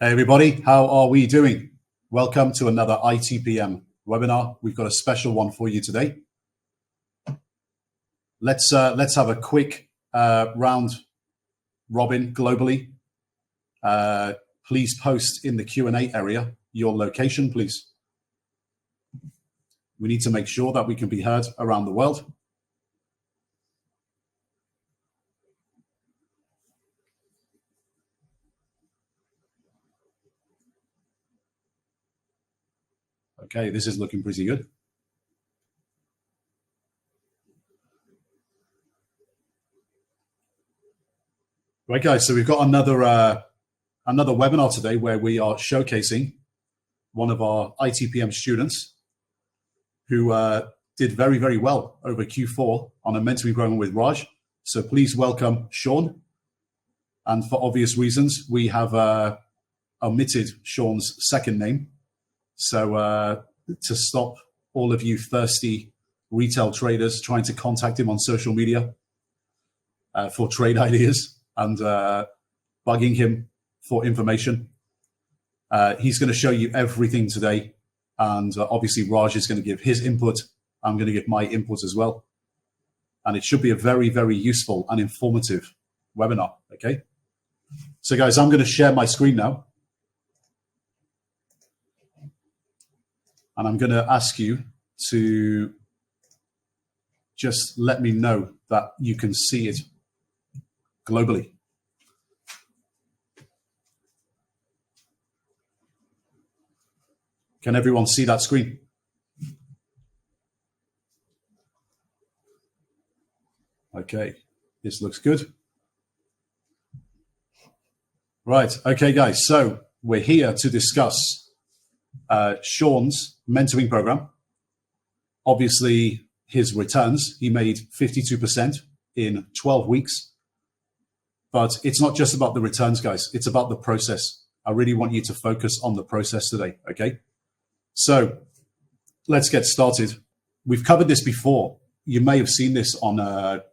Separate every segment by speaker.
Speaker 1: Hey everybody, how are we doing? Welcome to another ITPM webinar. We've got a special one for you today. Let's have a quick round robin globally. Please post in the Q&A area your location, please. We need to make sure that we can be heard around the world. Okay, this is looking pretty good. Right, guys, so we've got another webinar today where we are showcasing one of our ITPM students who did very, very well over Q4 on a mentoring program with Raj. So please welcome Sean. And for obvious reasons, we have omitted Sean's second name. So to stop all of you thirsty retail traders trying to contact him on social media for trade ideas and bugging him for information, he's going to show you everything today. And obviously Raj is going to give his input. I'm going to give my input as well. And it should be a very, very useful and informative webinar, okay? So guys, I'm going to share my screen now. And I'm going to ask you to just let me know that you can see it globally. Can everyone see that screen? Okay, this looks good. Right, okay guys, so we're here to discuss Sean's mentoring program. Obviously, his returns, he made 52% in 12 weeks. But it's not just about the returns, guys. It's about the process. I really want you to focus on the process today, okay? So let's get started. We've covered this before. You may have seen this on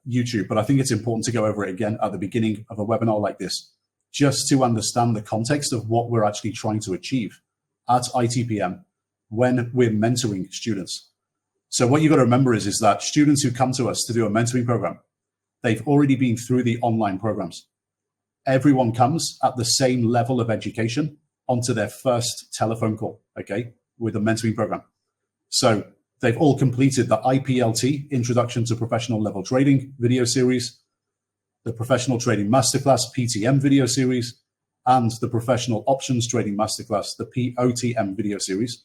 Speaker 1: YouTube, but I think it's important to go over it again at the beginning of a webinar like this, just to understand the context of what we're actually trying to achieve at ITPM when we're mentoring students. So what you've got to remember is that students who come to us to do a mentoring program, they've already been through the online programs. Everyone comes at the same level of education onto their first telephone call, okay, with a mentoring program. So they've all completed the IPLT, Introduction to Professional Level Trading video series, the Professional Trading Masterclass, PTM video series, and the Professional Options Trading Masterclass, the POTM video series.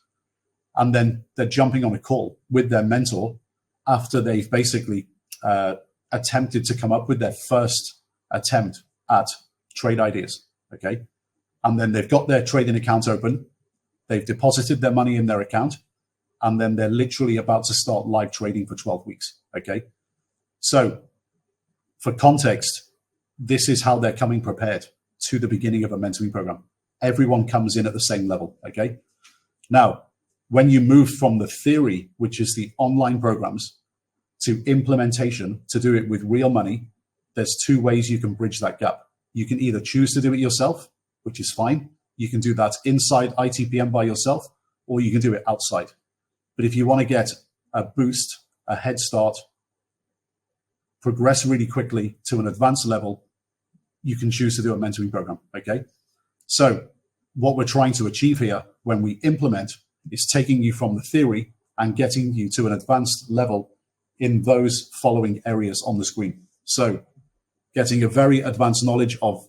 Speaker 1: And then they're jumping on a call with their mentor after they've basically attempted to come up with their first attempt at trade ideas, okay? And then they've got their trading account open, they've deposited their money in their account, and then they're literally about to start live trading for 12 weeks, okay? So for context, this is how they're coming prepared to the beginning of a mentoring program. Everyone comes in at the same level, okay? Now, when you move from the theory, which is the online programs, to implementation, to do it with real money, there's two ways you can bridge that gap. You can either choose to do it yourself, which is fine. You can do that inside ITPM by yourself, or you can do it outside. But if you want to get a boost, a head start, progress really quickly to an advanced level, you can choose to do a mentoring program, okay? So what we're trying to achieve here when we implement is taking you from the theory and getting you to an advanced level in those following areas on the screen. So getting a very advanced knowledge of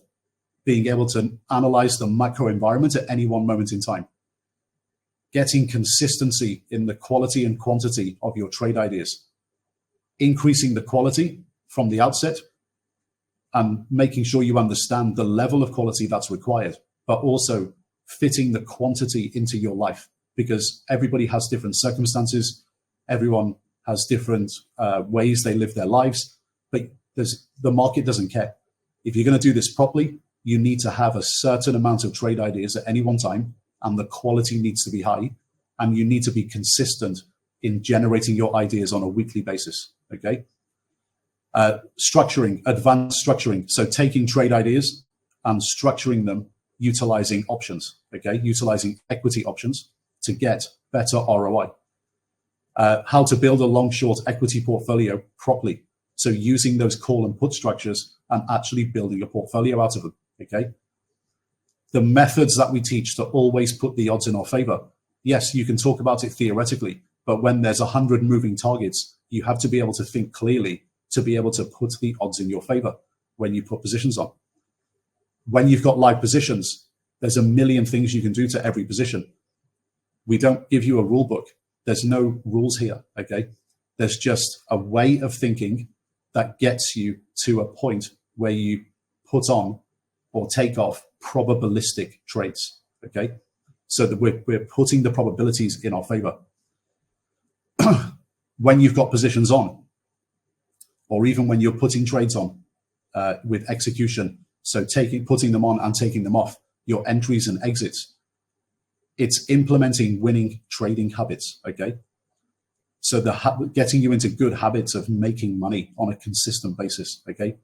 Speaker 1: being able to analyze the macro environment at any one moment in time, getting consistency in the quality and quantity of your trade ideas, increasing the quality from the outset, and making sure you understand the level of quality that's required, but also fitting the quantity into your life, because everybody has different circumstances. Everyone has different ways they live their lives, but the market doesn't care. If you're going to do this properly, you need to have a certain amount of trade ideas at any one time, and the quality needs to be high, and you need to be consistent in generating your ideas on a weekly basis, okay? Structuring, advanced structuring. So taking trade ideas and structuring them utilizing options, okay? Utilizing equity options to get better ROI. How to build a long-short equity portfolio properly. So using those call and put structures and actually building a portfolio out of them, okay? The methods that we teach to always put the odds in our favor. Yes, you can talk about it theoretically, but when there's 100 moving targets, you have to be able to think clearly to be able to put the odds in your favor when you put positions on. When you've got live positions, there's a million things you can do to every position. We don't give you a rule book. There's no rules here, okay? There's just a way of thinking that gets you to a point where you put on or take off probabilistic trades, okay? So that we're putting the probabilities in our favor. When you've got positions on, or even when you're putting trades on with execution, so putting them on and taking them off, your entries and exits, it's implementing winning trading habits, okay? So getting you into good habits of making money on a consistent basis, okay?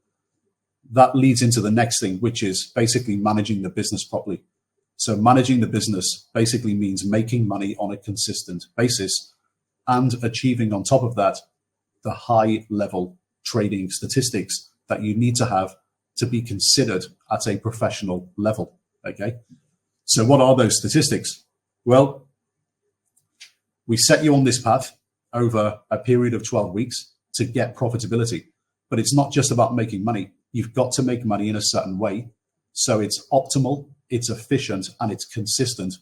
Speaker 1: That leads into the next thing, which is basically managing the business properly. So managing the business basically means making money on a consistent basis and achieving on top of that the high level trading statistics that you need to have to be considered at a professional level, okay? So what are those statistics? Well, we set you on this path over a period of 12 weeks to get profitability, but it's not just about making money. You've got to make money in a certain way. So it's optimal, it's efficient, and it's consistent.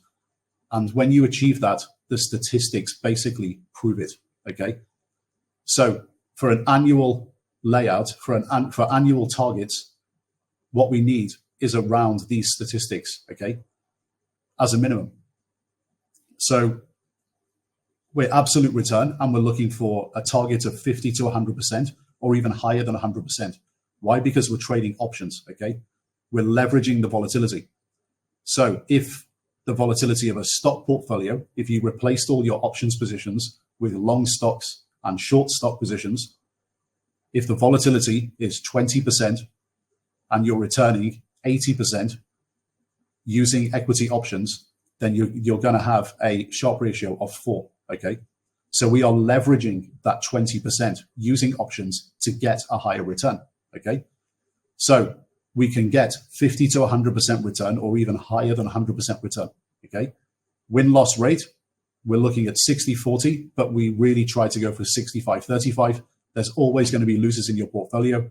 Speaker 1: And when you achieve that, the statistics basically prove it, okay? So for an annual layout, for annual targets, what we need is around these statistics, okay, as a minimum. So we're absolute return, and we're looking for a target of 50 to 100%, or even higher than 100%. Why? Because we're trading options, okay? We're leveraging the volatility. So if the volatility of a stock portfolio, if you replaced all your options positions with long stocks and short stock positions, if the volatility is 20% and you're returning 80% using equity options, then you're going to have a Sharpe ratio of 4, okay? So we are leveraging that 20% using options to get a higher return, okay? So we can get 50 to 100% return, or even higher than 100% return, okay? Win-loss rate, we're looking at 60-40, but we really try to go for 65-35. There's always going to be losers in your portfolio.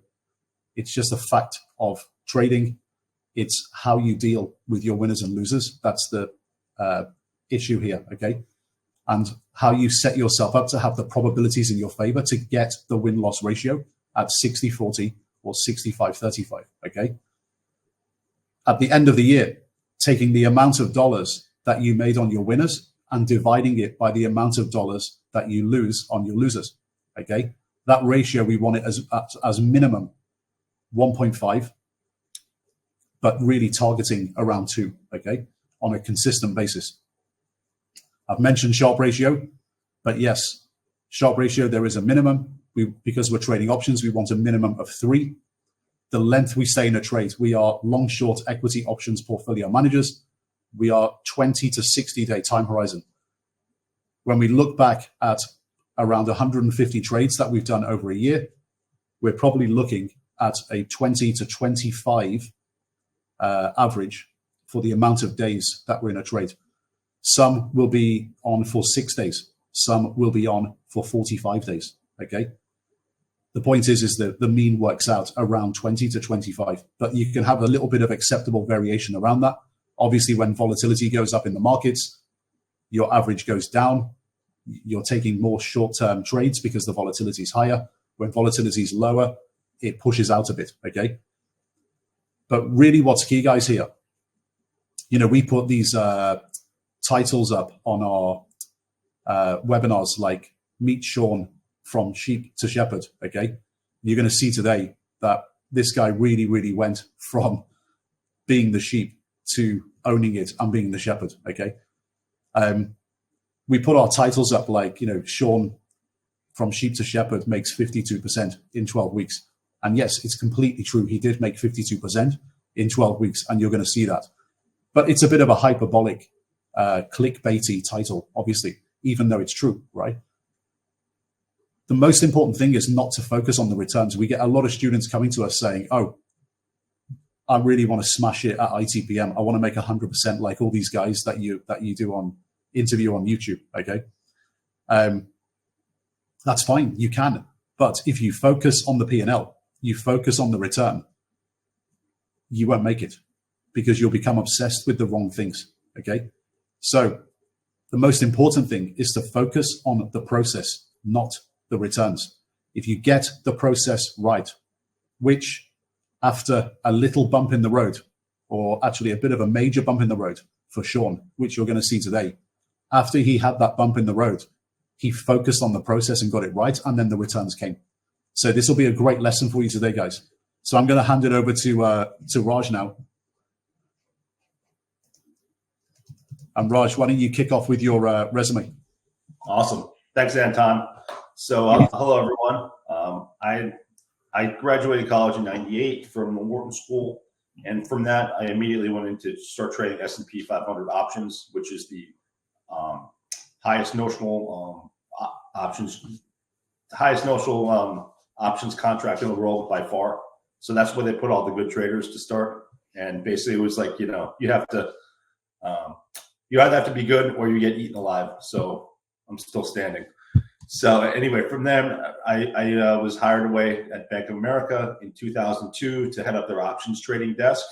Speaker 1: It's just a fact of trading. It's how you deal with your winners and losers. That's the issue here, okay? And how you set yourself up to have the probabilities in your favor to get the win-loss ratio at 60-40 or 65-35, okay? At the end of the year, taking the amount of dollars that you made on your winners and dividing it by the amount of dollars that you lose on your losers, okay? That ratio, we want it as minimum 1.5, but really targeting around 2, okay, on a consistent basis. I've mentioned Sharpe ratio, but yes, Sharpe ratio, there is a minimum. Because we're trading options, we want a minimum of 3. The length we stay in a trade, we are long short equity options portfolio managers. We are 20 to 60-day time horizon. When we look back at around 150 trades that we've done over a year, we're probably looking at a 20 to 25 average for the amount of days that we're in a trade. Some will be on for 6 days. Some will be on for 45 days, okay? The point is that the mean works out around 20 to 25, but you can have a little bit of acceptable variation around that. Obviously, when volatility goes up in the markets, your average goes down. You're taking more short-term trades because the volatility is higher. When volatility is lower, it pushes out a bit, okay? But really what's key, guys, here, you know, we put these titles up on our webinars like Meet Sean from Sheep to Shepherd, okay? You're going to see today that this guy really, really went from being the sheep to owning it and being the shepherd, okay? We put our titles up like, you know, Sean from Sheep to Shepherd makes 52% in 12 weeks. And yes, it's completely true. He did make 52% in 12 weeks, and you're going to see that. But it's a bit of a hyperbolic, clickbaity title, obviously, even though it's true, right? The most important thing is not to focus on the returns. We get a lot of students coming to us saying, oh, I really want to smash it at ITPM. I want to make 100% like all these guys that you do on interview on YouTube. Okay, that's fine. You can, but if you focus on the P&L, you focus on the return, you won't make it because you'll become obsessed with the wrong things. Okay, so the most important thing is to focus on the process, not the returns. If you get the process right, which after a little bump in the road, or actually a bit of a major bump in the road for Sean, which you're going to see today, after he had that bump in the road, he focused on the process and got it right, and then the returns came. So this will be a great lesson for you today, guys. So I'm going to hand it over to Raj now. And Raj, why don't you kick off with your resume?
Speaker 2: Awesome. Thanks, Anton. So hello, everyone. I graduated college in '98 from the Wharton School. And from that, I immediately went into start trading S&P 500 options, which is the highest notional options contract in the world by far. So that's where they put all the good traders to start. And basically, it was like, you have to you either have to be good or you get eaten alive. So I'm still standing. So anyway, from there, I was hired away at Bank of America in 2002 to head up their options trading desk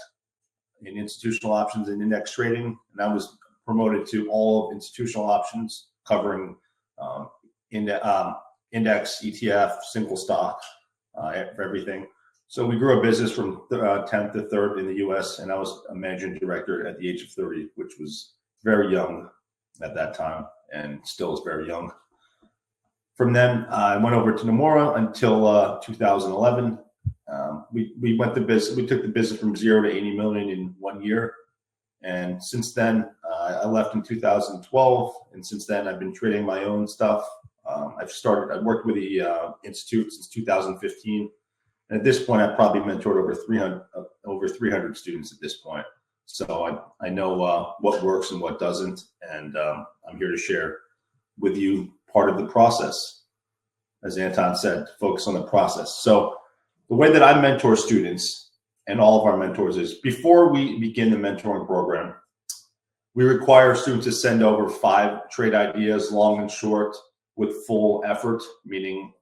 Speaker 2: in institutional options and index trading. And I was promoted to all of institutional options, covering index, ETF, single stock, everything. So we grew a business from 10th to 3rd in the U.S., and I was a managing director at the age of 30, which was very young at that time and still is very young. From then, I went over to Nomura until 2011. We went to business. We took the business from 0 to 80 million in 1 year, and since then, I left in 2012. And since then, I've been trading my own stuff. I've worked with the institute since 2015, and at this point, I've probably mentored over 300 students at this point. So I know what works and what doesn't, and I'm here to share with you part of the process. As Anton said, focus on the process. So the way that I mentor students and all of our mentors is before we begin the mentoring program, we require students to send over 5 trade ideas, long and short, with full effort, meaning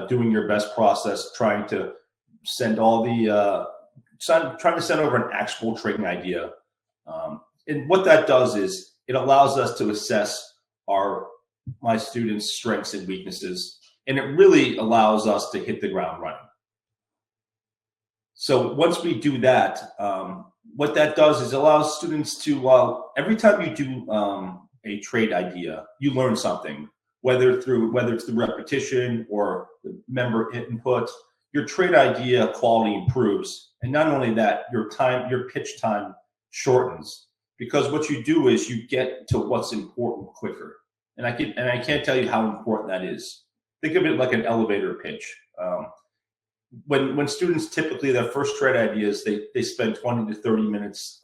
Speaker 2: doing your best process, trying to send over an actual trading idea. And what that does is it allows us to assess my students' strengths and weaknesses, and it really allows us to hit the ground running. So once we do that, what that does is allows students to, every time you do a trade idea, you learn something, whether it's through repetition or the member input, your trade idea quality improves. And not only that, your pitch time shortens, because what you do is you get to what's important quicker. And I can't tell you how important that is. Think of it like an elevator pitch. When students typically their first trade ideas, they spend 20 to 30 minutes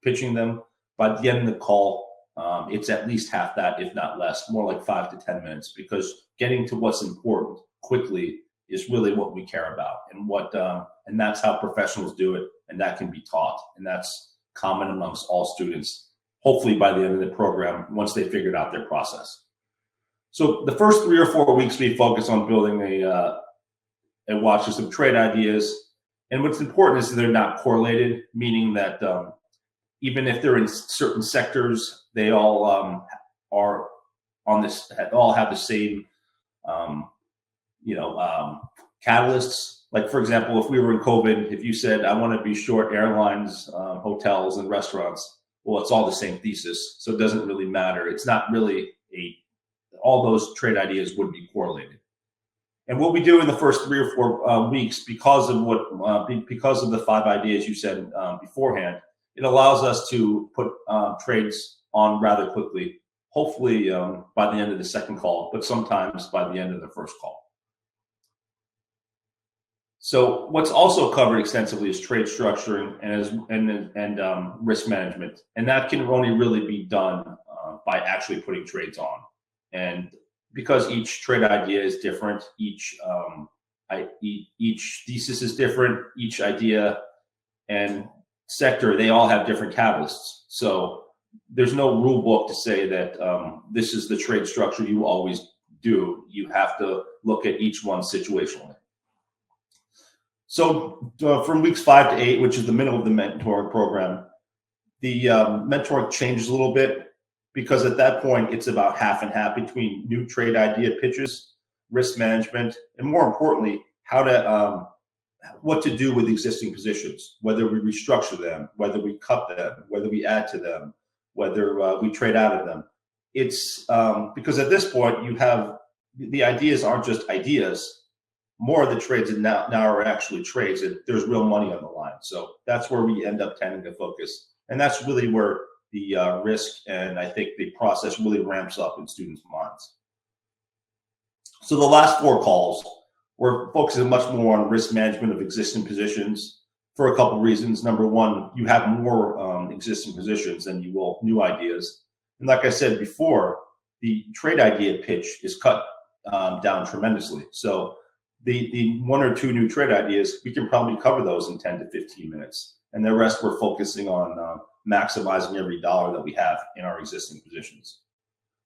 Speaker 2: pitching them. By the end of the call, it's at least half that, if not less, more like 5 to 10 minutes, because getting to what's important quickly is really what we care about, and that's how professionals do it, and that can be taught, and that's common amongst all students. Hopefully by the end of the program, once they figured out their process. So the first 3 or 4 weeks, we focus on building a watch list of trade ideas. And what's important is that they're not correlated, meaning that even if they're in certain sectors, they all are on this, all have the same, catalysts. Like, for example, if we were in COVID, if you said, I want to be short airlines, hotels, and restaurants, well, it's all the same thesis, so it doesn't really matter. It's not really all those trade ideas would be correlated. And what we do in the first 3 or 4 weeks, because of the 5 ideas you said beforehand, it allows us to put trades on rather quickly, hopefully by the end of the second call, but sometimes by the end of the first call. So what's also covered extensively is trade structuring and risk management, and that can only really be done by actually putting trades on. And because each trade idea is different, each thesis is different, each idea and sector, they all have different catalysts. So there's no rule book to say that this is the trade structure you always do. You have to look at each one situationally. So from weeks 5 to 8, which is the middle of the mentoring program, the mentoring changes a little bit, because at that point it's about half and half between new trade idea pitches, risk management, and more importantly, how to what to do with existing positions, whether we restructure them, whether we cut them, whether we add to them, whether we trade out of them. It's because at this point you have the ideas aren't just ideas. More of the trades now are actually trades, and there's real money on the line. So that's where we end up tending to focus, and that's really where the risk and I think the process really ramps up in students' minds. So the last 4 calls, we're focusing much more on risk management of existing positions for a couple of reasons. Number one, you have more existing positions than you will new ideas. And like I said before, the trade idea pitch is cut down tremendously. So the 1 or 2 new trade ideas, we can probably cover those in 10 to 15 minutes. And the rest we're focusing on maximizing every dollar that we have in our existing positions.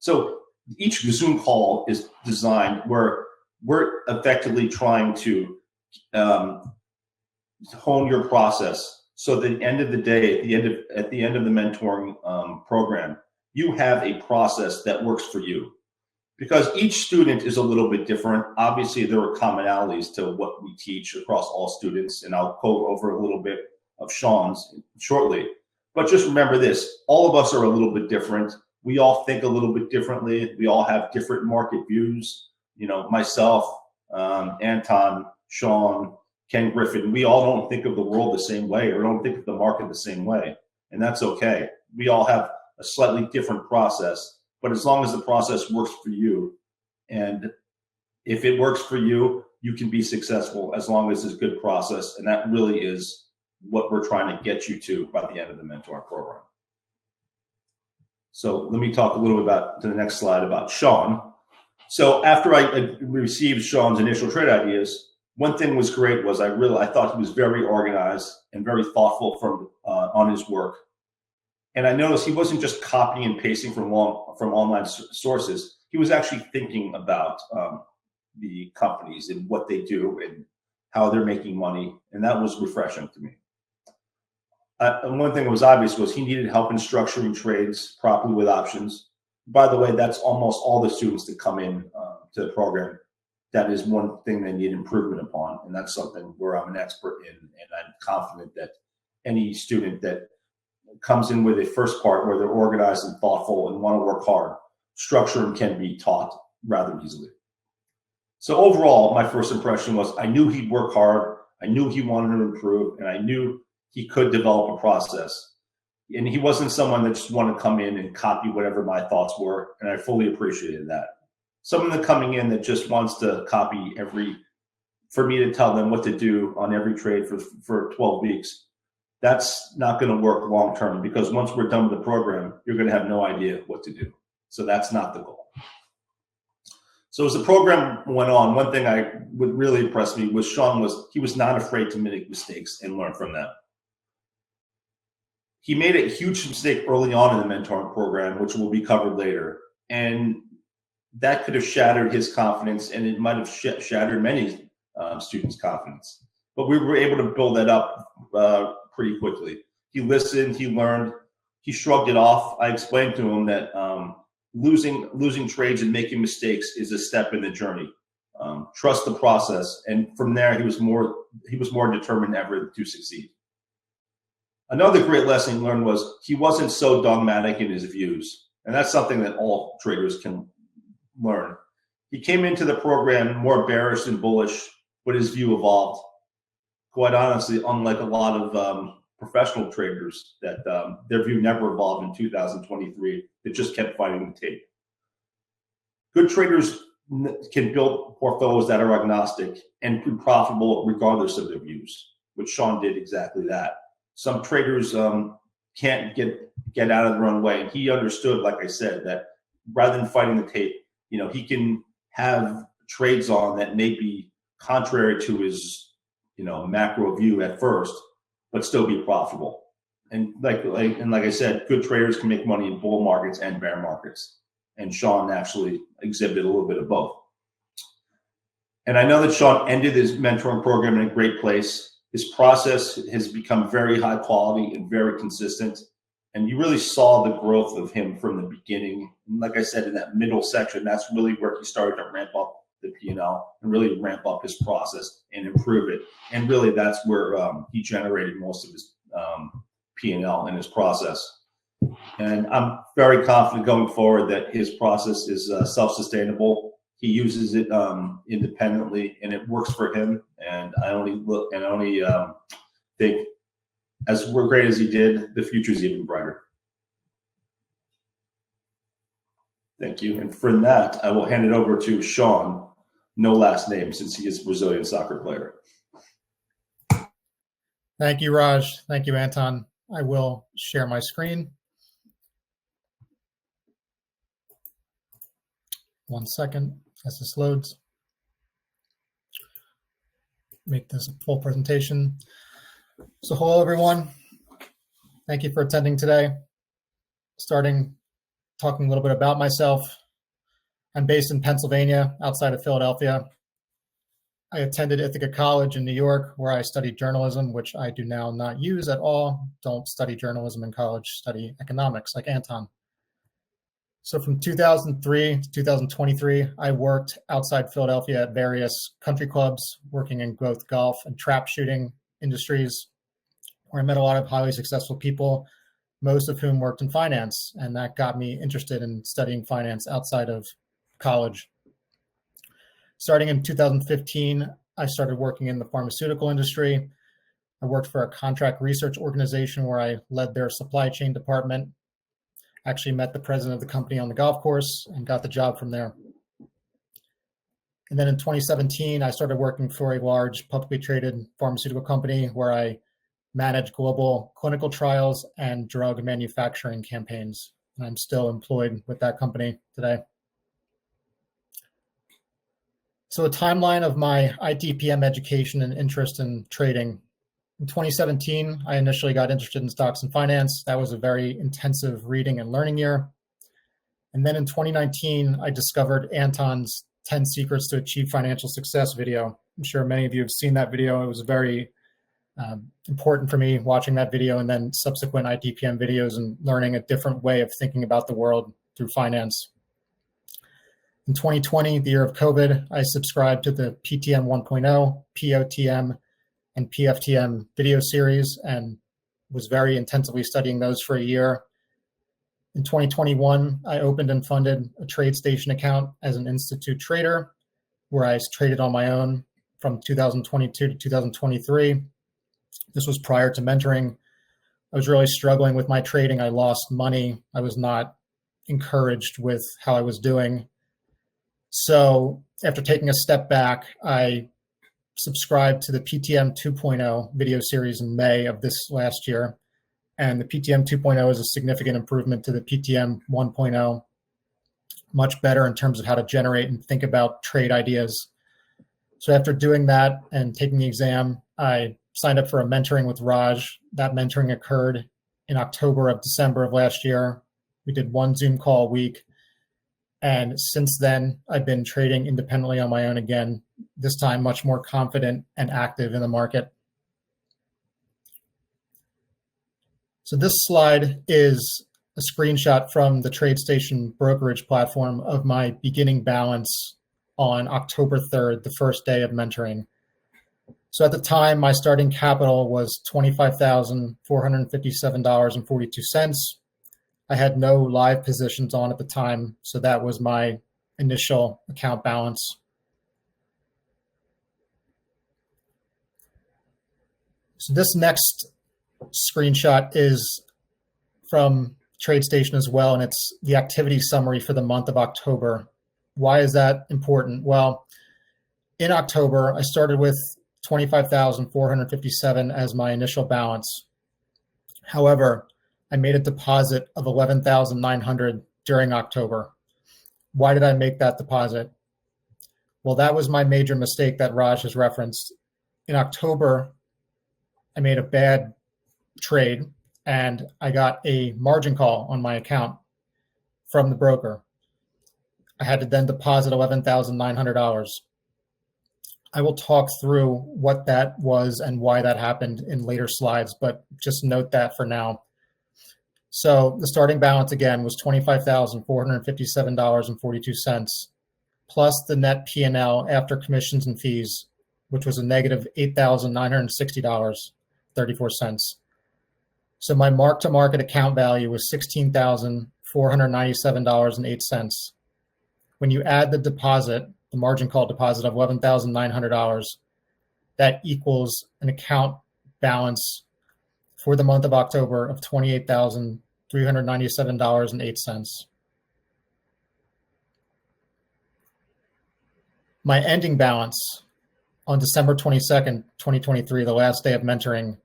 Speaker 2: So each Zoom call is designed where we're effectively trying to hone your process, so that at the end of the day, at the end of the mentoring program, you have a process that works for you. Because each student is a little bit different. Obviously, there are commonalities to what we teach across all students, and I'll go over a little bit of Sean's shortly. But just remember this: all of us are a little bit different. We all think a little bit differently. We all have different market views. You know, myself, Anton, Sean, Ken Griffin, we all don't think of the world the same way, or don't think of the market the same way. And that's okay. We all have a slightly different process, but as long as the process works for you, and if it works for you, you can be successful as long as it's a good process. And that really is what we're trying to get you to by the end of the mentor program. So let me talk a little bit about, to the next slide, about Sean. So after I received Sean's initial trade ideas, one thing was great was I thought he was very organized and very thoughtful on his work. And I noticed he wasn't just copying and pasting from online sources. He was actually thinking about the companies and what they do and how they're making money. And that was refreshing to me. And one thing that was obvious was he needed help in structuring trades properly with options. By the way, that's almost all the students that come in to the program. That is one thing they need improvement upon. And that's something where I'm an expert in. And I'm confident that any student that comes in with a first part where they're organized and thoughtful and want to work hard, structuring can be taught rather easily. So overall, my first impression was I knew he'd work hard. I knew he wanted to improve, and I knew he could develop a process. And he wasn't someone that just wanted to come in and copy whatever my thoughts were, and I fully appreciated that. Someone that coming in that just wants to copy for me to tell them what to do on every trade for 12 weeks, that's not going to work long term, because once we're done with the program, you're going to have no idea what to do. So that's not the goal. So as the program went on, one thing would really impress me was Sean he was not afraid to make mistakes and learn from them. He made a huge mistake early on in the mentoring program, which will be covered later. And that could have shattered his confidence, and it might have shattered many students' confidence. But we were able to build that up pretty quickly. He listened, he learned, he shrugged it off. I explained to him that losing trades and making mistakes is a step in the journey. Trust the process. And from there, he was more determined than ever to succeed. Another great lesson he learned was he wasn't so dogmatic in his views. And that's something that all traders can learn. He came into the program more bearish than bullish, but his view evolved. Quite honestly, unlike a lot of professional traders that their view never evolved in 2023, it just kept fighting the tape. Good traders can build portfolios that are agnostic and be profitable regardless of their views, which Sean did exactly that. Some traders can't get out of their own way, and he understood, like I said, that rather than fighting the tape, he can have trades on that may be contrary to his macro view at first, but still be profitable. And like I said, good traders can make money in bull markets and bear markets. And Sean actually exhibited a little bit of both. And I know that Sean ended his mentoring program in a great place. His process has become very high quality and very consistent. And you really saw the growth of him from the beginning. And like I said, in that middle section, that's really where he started to ramp up the P&L and really ramp up his process and improve it. And really that's where he generated most of his P&L in his process. And I'm very confident going forward that his process is self-sustainable. He uses it independently, and it works for him. And I only think, as great as he did, the future is even brighter. Thank you. And for that, I will hand it over to Sean, no last name, since he is a Brazilian soccer player.
Speaker 3: Thank you, Raj. Thank you, Anton. I will share my screen. One second as this loads. Make this a full presentation. So hello, everyone. Thank you for attending today. Talking a little bit about myself. I'm based in Pennsylvania, outside of Philadelphia. I attended Ithaca College in New York, where I studied journalism, which I do now not use at all. Don't study journalism in college, study economics like Anton. So from 2003 to 2023, I worked outside Philadelphia at various country clubs, working in both golf and trap shooting industries, where I met a lot of highly successful people, most of whom worked in finance. And that got me interested in studying finance outside of college. Starting in 2015, I started working in the pharmaceutical industry. I worked for a contract research organization where I led their supply chain department. Actually met the president of the company on the golf course and got the job from there. And then in 2017, I started working for a large publicly traded pharmaceutical company where I managed global clinical trials and drug manufacturing campaigns. And I'm still employed with that company today. So a timeline of my ITPM education and interest in trading. In 2017, I initially got interested in stocks and finance. That was a very intensive reading and learning year. And then in 2019, I discovered Anton's 10 Secrets to Achieve Financial Success video. I'm sure many of you have seen that video. It was very important for me watching that video and then subsequent ITPM videos and learning a different way of thinking about the world through finance. In 2020, the year of COVID, I subscribed to the PTM 1.0, POTM, and PFTM video series and was very intensively studying those for a year. In 2021, I opened and funded a TradeStation account as an institute trader where I traded on my own from 2022 to 2023. This was prior to mentoring. I was really struggling with my trading. I lost money. I was not encouraged with how I was doing. So after taking a step back, I subscribed to the PTM 2.0 video series in May of this last year. And the PTM 2.0 is a significant improvement to the PTM 1.0, much better in terms of how to generate and think about trade ideas. So after doing that and taking the exam, I signed up for a mentoring with Raj. That mentoring occurred in December of last year. We did one Zoom call a week. And since then, I've been trading independently on my own again, this time much more confident and active in the market. So this slide is a screenshot from the TradeStation brokerage platform of my beginning balance on October 3rd, the first day of mentoring. So at the time, my starting capital was $25,457.42. I had no live positions on at the time, so that was my initial account balance. So this next screenshot is from TradeStation as well, and it's the activity summary for the month of October. Why is that important? Well, in October, I started with 25,457 as my initial balance. However, I made a deposit of 11,900 during October. Why did I make that deposit? Well, that was my major mistake that Raj has referenced. In October, I made a bad trade and I got a margin call on my account from the broker. I had to then deposit $11,900. I will talk through what that was and why that happened in later slides, but just note that for now. So the starting balance again was $25,457.42, plus the net P&L after commissions and fees, which was a negative $8,960.34. So my mark-to-market account value was $16,497.08. When you add the deposit, the margin call deposit of $11,900, that equals an account balance for the month of October of $28,397.08. My ending balance on December 22nd, 2023, the last day of mentoring,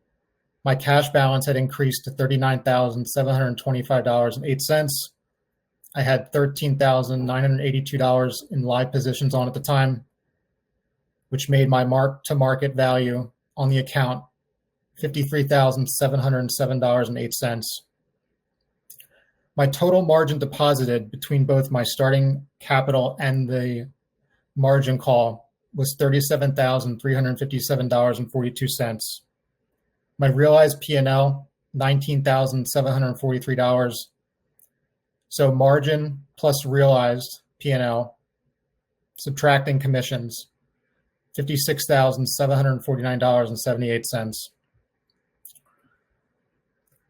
Speaker 3: my cash balance had increased to $39,725.08. I had $13,982 in live positions on at the time, which made my mark-to-market value on the account $53,707.08. My total margin deposited between both my starting capital and the margin call was $37,357.42. My realized P&L, $19,743. So margin plus realized P&L, subtracting commissions, $56,749.78.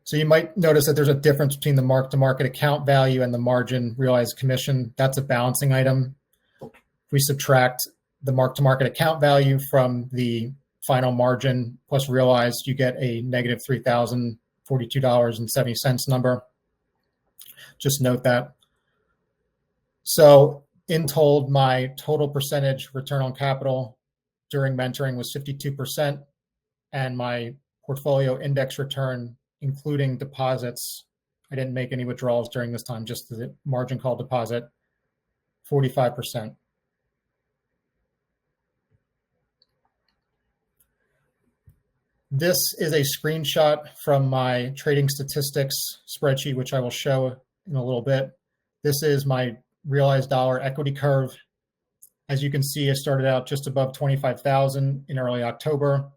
Speaker 3: So you might notice that there's a difference between the mark-to-market account value and the margin realized commission. That's a balancing item. If we subtract the mark-to-market account value from the final margin plus realized, you get a negative $3,042.70 number. Just note that. So in total, my total percentage return on capital during mentoring was 52%, and my portfolio index return, including deposits, I didn't make any withdrawals during this time, just the margin call deposit, 45%. This is a screenshot from my trading statistics spreadsheet, which I will show in a little bit. This is my realized dollar equity curve. As you can see, I started out just above 25,000 in early October,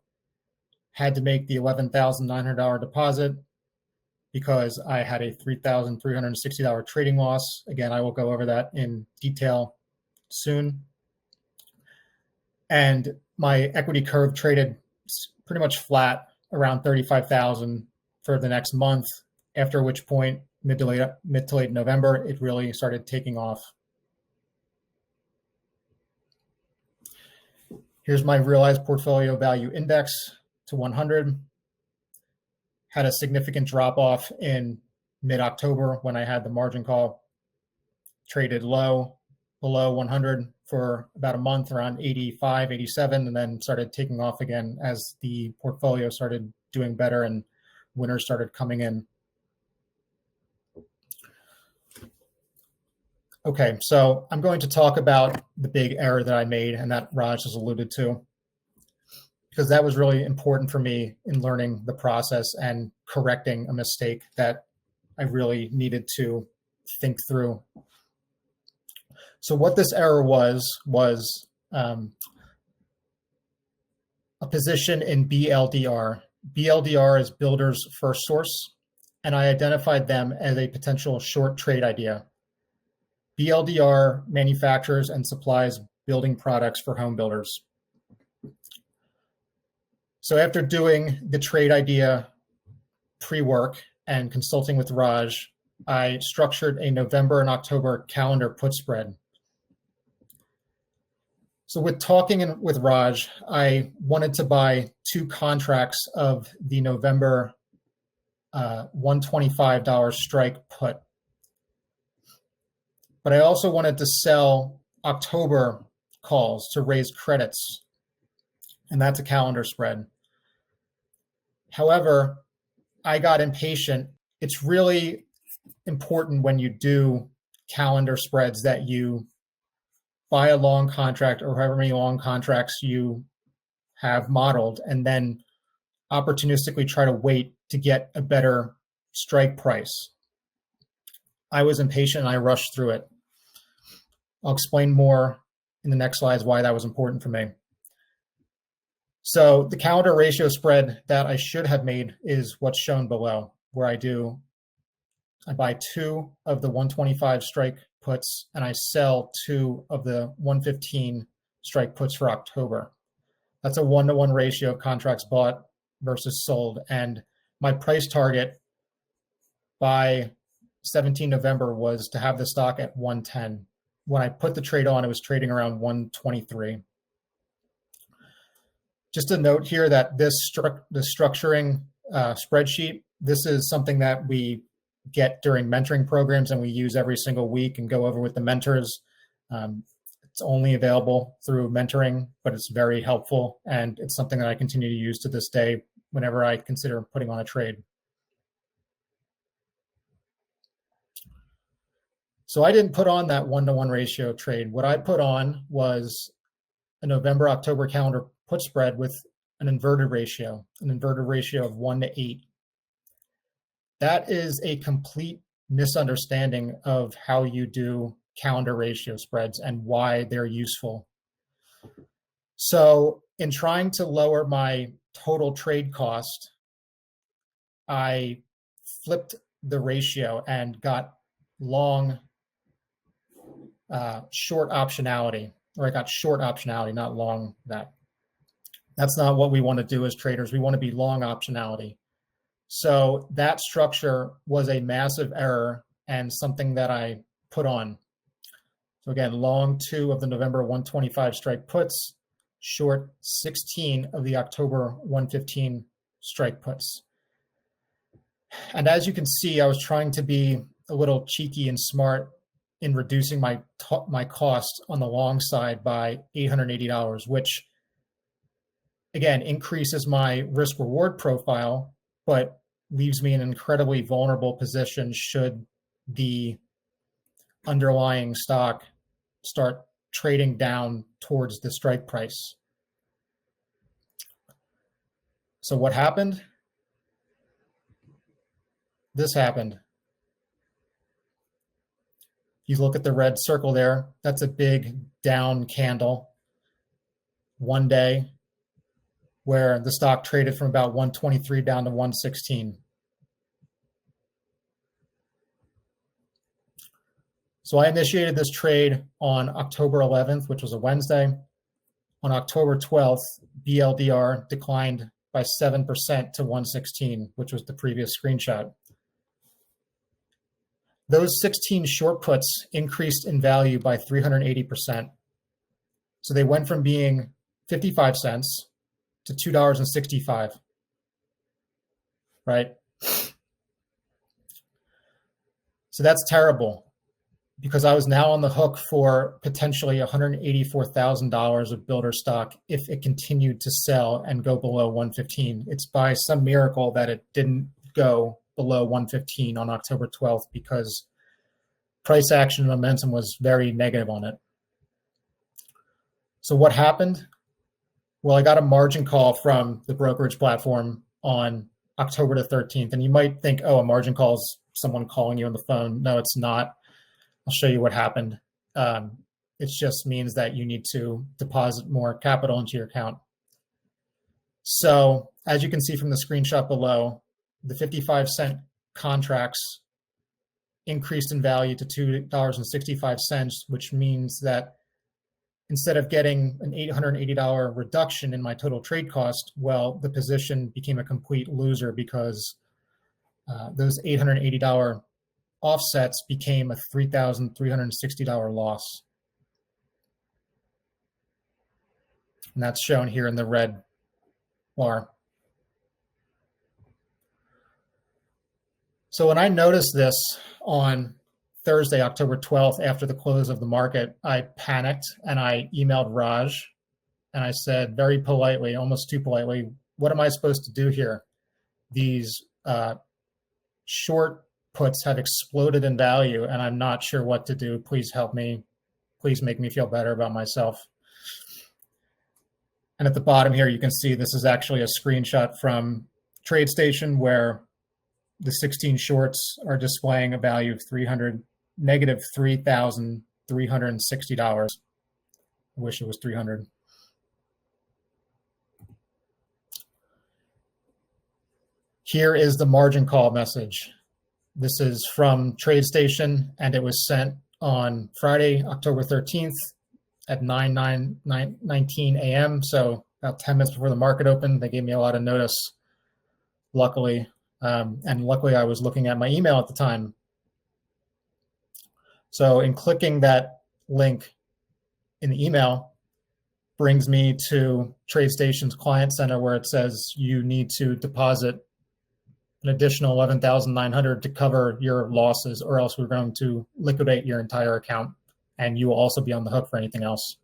Speaker 3: had to make the $11,900 deposit because I had a $3,360 trading loss. Again, I will go over that in detail soon. And my equity curve traded pretty much flat around 35,000 for the next month, after which point mid to late November, it really started taking off. Here's my realized portfolio value index to 100. Had a significant drop off in mid-October when I had the margin call. Traded low, below 100 for about a month, around 85, 87, and then started taking off again as the portfolio started doing better and winners started coming in. Okay, so I'm going to talk about the big error that I made and that Raj has alluded to, because that was really important for me in learning the process and correcting a mistake that I really needed to think through. So what this error was a position in BLDR. BLDR is Builder's First Source, and I identified them as a potential short trade idea. BLDR manufactures and supplies building products for home builders. So after doing the trade idea pre-work and consulting with Raj, I structured a November and October calendar put spread. So with talking with Raj, I wanted to buy 2 contracts of the November $125 strike put. But I also wanted to sell October calls to raise credits, and that's a calendar spread. However, I got impatient. It's really important when you do calendar spreads that you buy a long contract or however many long contracts you have modeled, and then opportunistically try to wait to get a better strike price. I was impatient and I rushed through it. I'll explain more in the next slides why that was important for me. So the calendar ratio spread that I should have made is what's shown below, where I buy 2 of the 125 strike puts and I sell 2 of the 115 strike puts for October. That's a 1-to-1 ratio of contracts bought versus sold. And my price target by 17 November was to have the stock at 110. When I put the trade on, it was trading around 123. Just a note here that the structuring spreadsheet, this is something that we get during mentoring programs and we use every single week and go over with the mentors. It's only available through mentoring, but it's very helpful. And it's something that I continue to use to this day whenever I consider putting on a trade. So I didn't put on that 1-to-1 ratio trade. What I put on was a November-October calendar put spread with an inverted ratio of 1-to-8. That is a complete misunderstanding of how you do calendar ratio spreads and why they're useful. So in trying to lower my total trade cost, I flipped the ratio and got long short optionality, or I got short optionality, not long that. That's not what we want to do as traders. We want to be long optionality. So that structure was a massive error and something that I put on. So again, long 2 of the November 125 strike puts, short 16 of the October 115 strike puts. And as you can see, I was trying to be a little cheeky and smart in reducing my cost on the long side by $880, which again increases my risk reward profile, but leaves me in an incredibly vulnerable position should the underlying stock start trading down towards the strike price. So what happened? This happened. You look at the red circle there, that's a big down candle. One day where the stock traded from about 123 down to 116. So I initiated this trade on October 11th, which was a Wednesday. On October 12th, BLDR declined by 7% to 116, which was the previous screenshot. Those 16 short puts increased in value by 380%. So they went from being 55 cents to $2.65, right? So that's terrible because I was now on the hook for potentially $184,000 of builder stock if it continued to sell and go below 115. It's by some miracle that it didn't go below 115 on October 12th because price action momentum was very negative on it. So what happened? Well, I got a margin call from the brokerage platform on October the 13th. And you might think, oh, a margin call is someone calling you on the phone. No, it's not. I'll show you what happened. It just means that you need to deposit more capital into your account. So as you can see from the screenshot below, the 55-cent contracts increased in value to $2.65, which means that instead of getting an $880 reduction in my total trade cost, well, the position became a complete loser because those $880 offsets became a $3,360 loss. And that's shown here in the red bar. So when I noticed this on Thursday, October 12th, after the close of the market, I panicked and I emailed Raj and I said very politely, almost too politely, what am I supposed to do here? These short puts have exploded in value and I'm not sure what to do. Please help me. Please make me feel better about myself. And at the bottom here, you can see this is actually a screenshot from TradeStation where the 16 shorts are displaying a value of negative $3,360. I wish it was 300. Here is the margin call message. This is from TradeStation, and it was sent on Friday, October 13th at 9:19 a.m. So about 10 minutes before the market opened. They gave me a lot of notice, luckily. And luckily, I was looking at my email at the time. So in clicking that link in the email brings me to TradeStation's Client Center where it says you need to deposit an additional $11,900 to cover your losses, or else we're going to liquidate your entire account, and you will also be on the hook for anything else.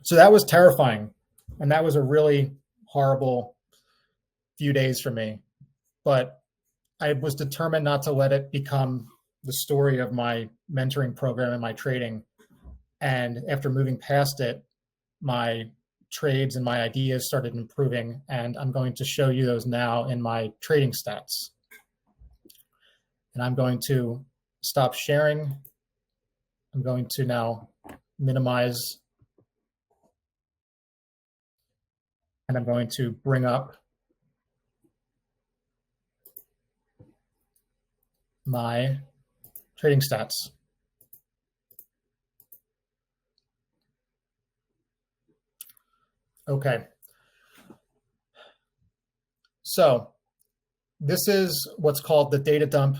Speaker 3: So that was terrifying, and that was a really horrible few days for me. But I was determined not to let it become the story of my mentoring program and my trading. And after moving past it, my trades and my ideas started improving, and I'm going to show you those now in my trading stats. And I'm going to stop sharing. I'm going to now minimize, and I'm going to bring up my trading stats. Okay. So this is what's called the data dump.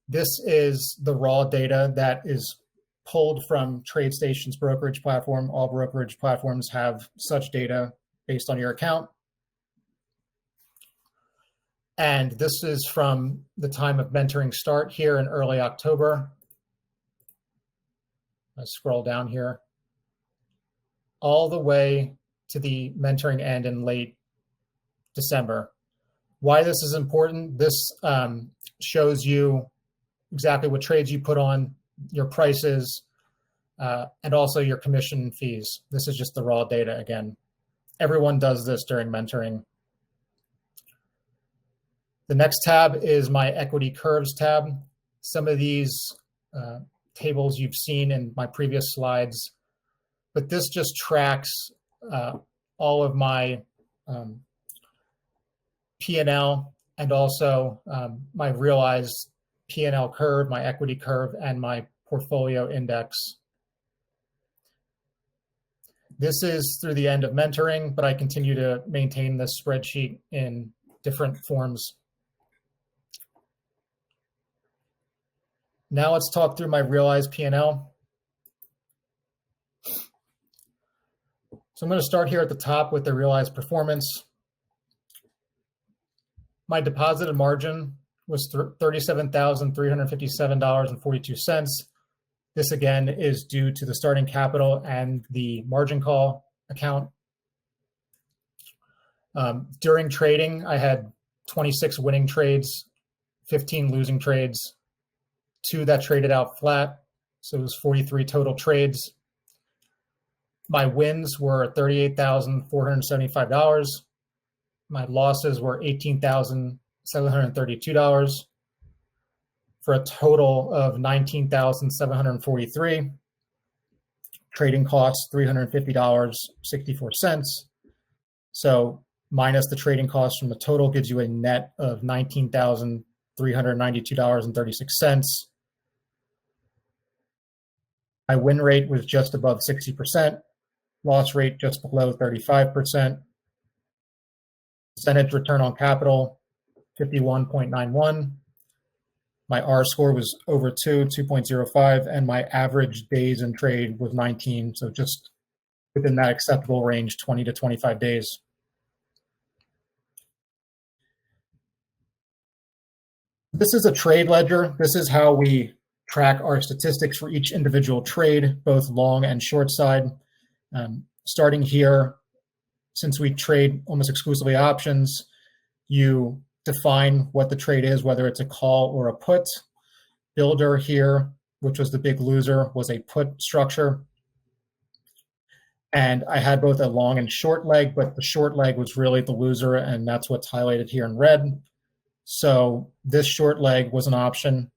Speaker 3: This is the raw data that is pulled from TradeStation's brokerage platform. All brokerage platforms have such data based on your account. And this is from the time of mentoring start here in early October. I scroll down here all the way to the mentoring end in late December. Why this is important, this shows you exactly what trades you put on, your prices, and also your commission fees. This is just the raw data again. Everyone does this during mentoring. The next tab is my equity curves tab. Some of these tables you've seen in my previous slides, but this just tracks all of my P&L and also my realized P&L curve, my equity curve, and my portfolio index. This is through the end of mentoring, but I continue to maintain this spreadsheet in different forms. Now let's talk through my realized P&L. So I'm going to start here at the top with the realized performance. My deposited margin was $37,357.42. This again is due to the starting capital and the margin call account. During trading, I had 26 winning trades, 15 losing trades, 2 that traded out flat. So it was 43 total trades. My wins were $38,475. My losses were $18,732 for a total of $19,743. Trading costs $350.64. So minus the trading costs from the total gives you a net of $19,392.36. My win rate was just above 60%, loss rate just below 35%. Percentage return on capital, 51.91. My R score was over 2.05, and my average days in trade was 19, so just within that acceptable range, 20 to 25 days. This is a trade ledger. This is how we track our statistics for each individual trade, both long and short side. Starting here, since we trade almost exclusively options, you define what the trade is, whether it's a call or a put. Builder here, which was the big loser, was a put structure. And I had both a long and short leg, but the short leg was really the loser, and that's what's highlighted here in red. So this short leg was an option,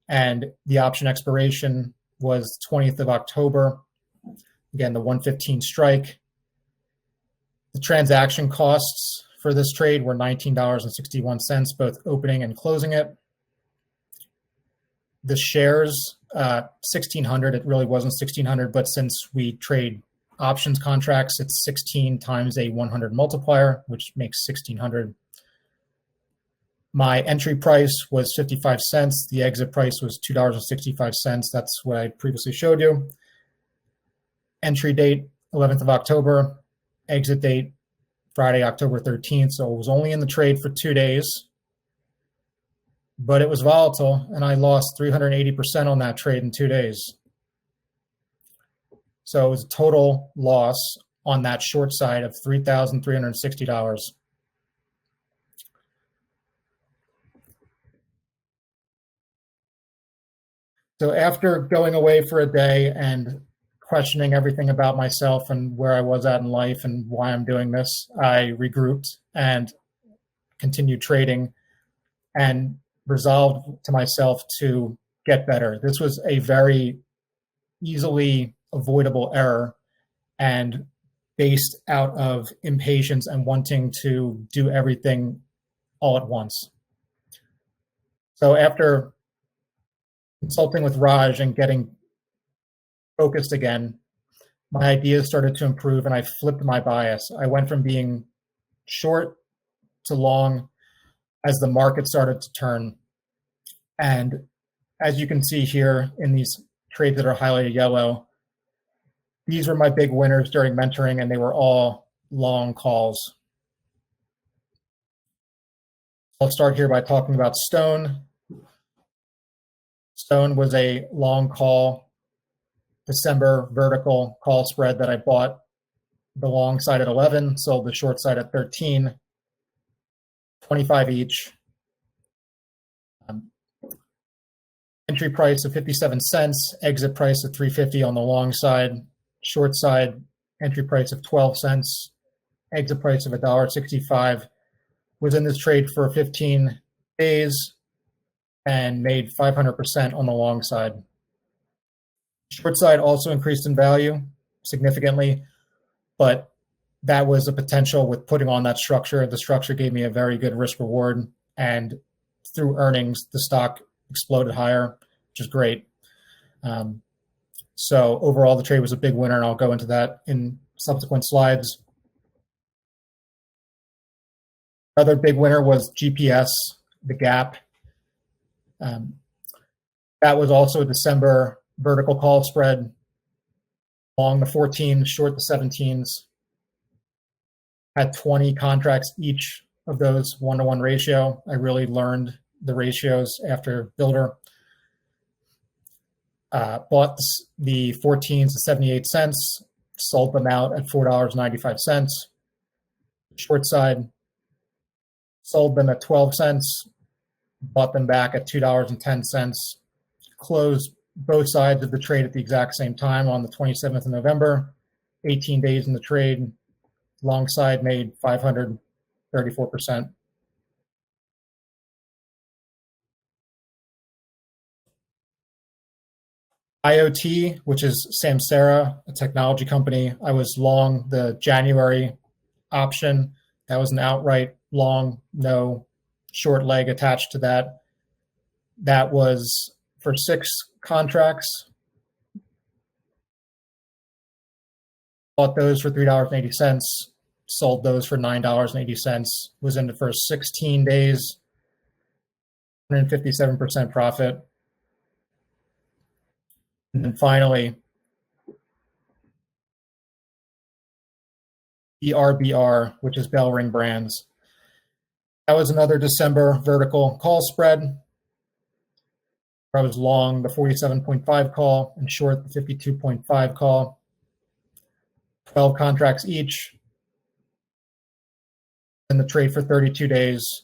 Speaker 3: and the option expiration was 20th of October. Again, the 115 strike. The transaction costs for this trade were $19.61, both opening and closing it. The shares, 1,600, it really wasn't 1,600, but since we trade options contracts, it's 16 times a 100 multiplier, which makes 1,600. My entry price was 55 cents. The exit price was $2.65. That's what I previously showed you. Entry date, 11th of October. Exit date, Friday, October 13th. So it was only in the trade for 2 days, but it was volatile, and I lost 380% on that trade in 2 days. So it was a total loss on that short side of $3,360. So after going away for a day and questioning everything about myself and where I was at in life and why I'm doing this, I regrouped and continued trading and resolved to myself to get better. This was a very easily avoidable error and based out of impatience and wanting to do everything all at once. So after consulting with Raj and getting focused again, my ideas started to improve and I flipped my bias. I went from being short to long as the market started to turn. And as you can see here in these trades that are highlighted yellow, these were my big winners during mentoring, and they were all long calls. I'll start here by talking about Stone. Stone was a long call, December vertical call spread that I bought the long side at 11, sold the short side at 13, 25 each. Entry price of 57 cents, exit price of 350 on the long side, short side entry price of 12 cents, exit price of $1.65. Was in this trade for 15 days and made 500% on the long side. Short side also increased in value significantly, but that was a potential with putting on that structure. The structure gave me a very good risk reward, and through earnings, the stock exploded higher, which is great. So overall, the trade was a big winner, and I'll go into that in subsequent slides. Another big winner was GPS, the gap. That was also a December vertical call spread, long the 14, short the 17s. Had 20 contracts each of those 1-to-1 ratio. I really learned the ratios after Builder. Bought the 14s at 78 cents, sold them out at $4.95. Short side, sold them at 12 cents, bought them back at $2.10. Closed both sides of the trade at the exact same time on the 27th of November. 18 days in the trade. Long side made 534%. IoT, which is Samsara, a technology company. I was long the January option. That was an outright long, no short leg attached to that. That was for 6 contracts. Bought those for $3.80, sold those for $9.80. Was in the first 16 days, 157% profit. And then finally, ERBR, which is Bell Ring Brands. That was another December vertical call spread. where I was long the 47.5 call and short the 52.5 call. 12 contracts each. And the trade for 32 days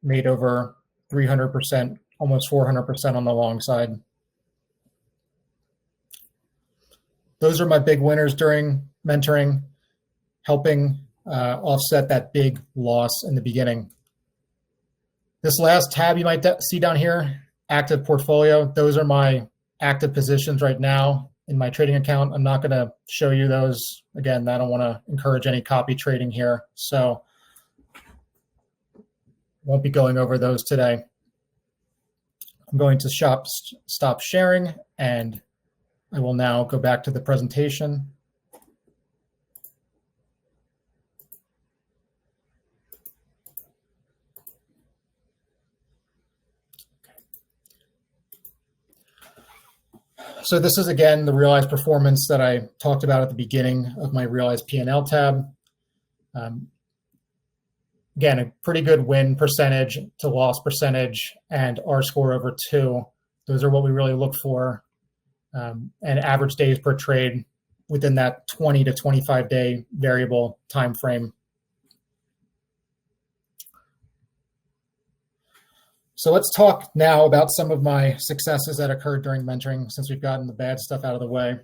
Speaker 3: made over 300%, almost 400% on the long side. Those are my big winners during mentoring, helping offset that big loss in the beginning. This last tab you might see down here, active portfolio, those are my active positions right now in my trading account. I'm not going to show you those. Again, I don't want to encourage any copy trading here, so won't be going over those today. I'm going to stop sharing, and I will now go back to the presentation. So this is, again, the realized performance that I talked about at the beginning of my realized P&L tab. Again, a pretty good win percentage to loss percentage and R-score over 2. Those are what we really look for. And average days per trade within that 20 to 25 day variable time frame. So let's talk now about some of my successes that occurred during mentoring, since we've gotten the bad stuff out of the way.